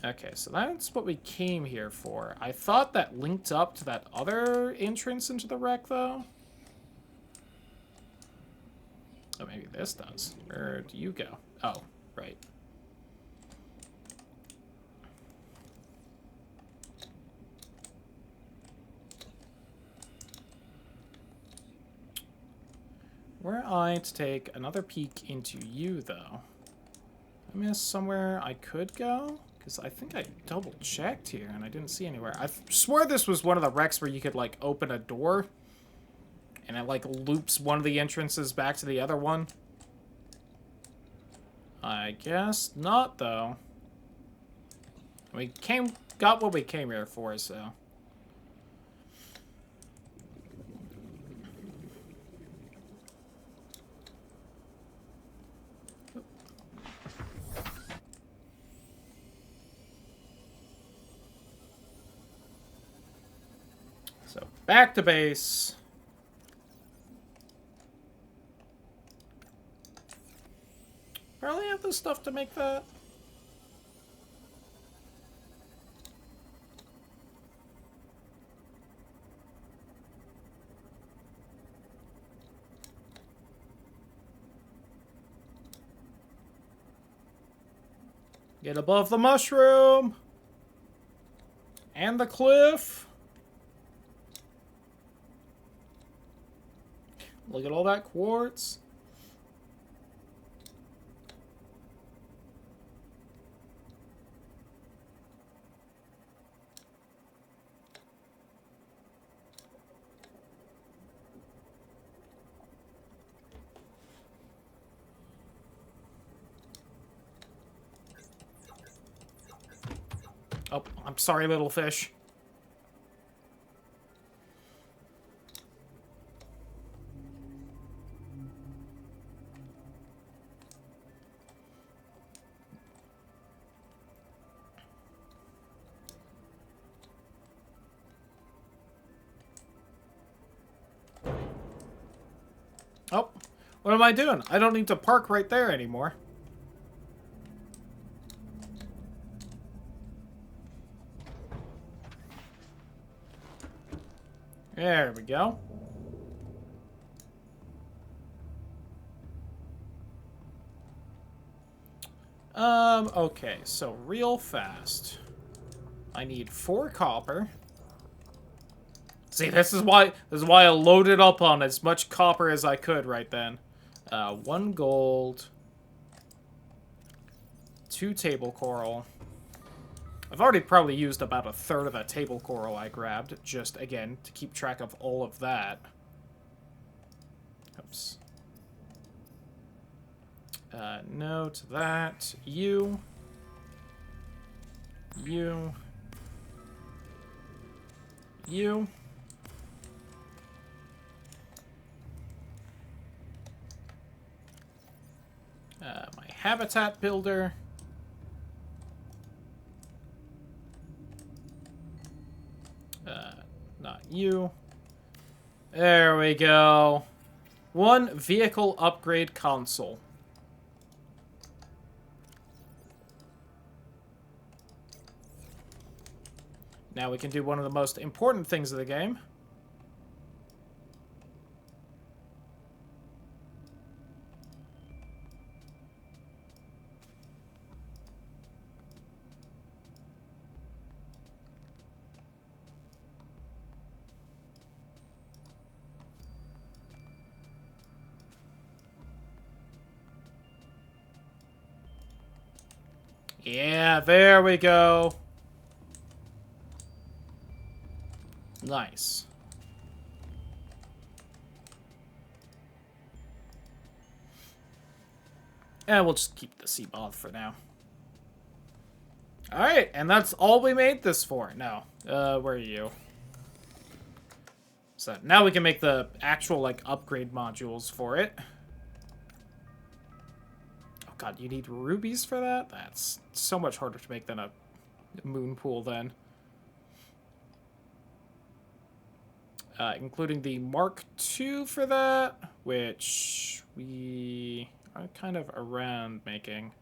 [SPEAKER 1] Okay, so that's what we came here for. I thought that linked up to that other entrance into the wreck, though. Oh, maybe this does. Where do you go? Oh, right. Were I to take another peek into you, though, I missed somewhere I could go? Because I think I double-checked here, and I didn't see anywhere. I swore this was one of the wrecks where you could, like, open a door, and it, like, loops one of the entrances back to the other one. I guess not, though. We got what we came here for, so... So, back to base. Probably have the stuff to make that. Get above the mushroom. And the cliff. Look at all that quartz. Oh, I'm sorry, little fish. Oh, what am I doing? I don't need to park right there anymore. There we go. Okay, so real fast. I need 4 copper. See, this is why I loaded up on as much copper as I could right then. 1 gold. 2 table coral. I've already probably used about a third of that table coral I grabbed, just, again, to keep track of all of that. Oops. No to that. You. You. You. My habitat builder. Not you. There we go. 1 vehicle upgrade console. Now we can do one of the most important things of the game. Yeah, there we go. Nice. And we'll just keep the sea moth for now. Alright, and that's all we made this for. No. Where are you? So now we can make the actual, like, upgrade modules for it. Oh god, you need rubies for that? That's so much harder to make than a moon pool then. Including the Mark II for that, which we are kind of around making.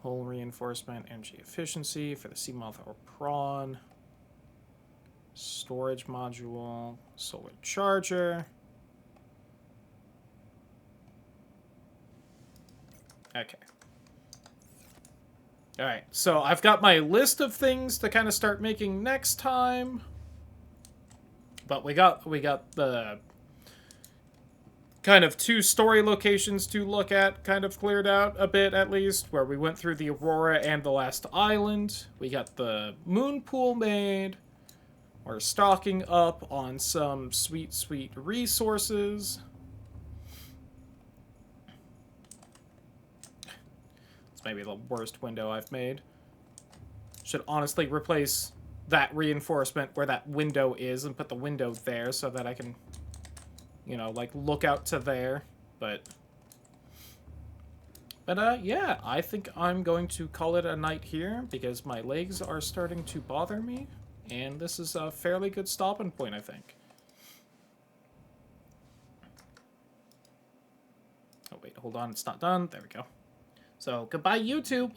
[SPEAKER 1] Hull reinforcement, energy efficiency for the sea moth or prawn. Storage module, solar charger. Okay. Alright, so I've got my list of things to kind of start making next time. But we got the kind of 2 story locations to look at kind of cleared out a bit, at least, where we went through the Aurora and the last island. We got the moon pool made. We're stocking up on some sweet, sweet resources. It's maybe the worst window I've made. Should honestly replace that reinforcement where that window is and put the window there so that I can, you know, like, look out to there. But yeah, I think I'm going to call it a night here because my legs are starting to bother me. And this is a fairly good stopping point, I think. Oh, wait, hold on. It's not done. There we go. So, goodbye, YouTube.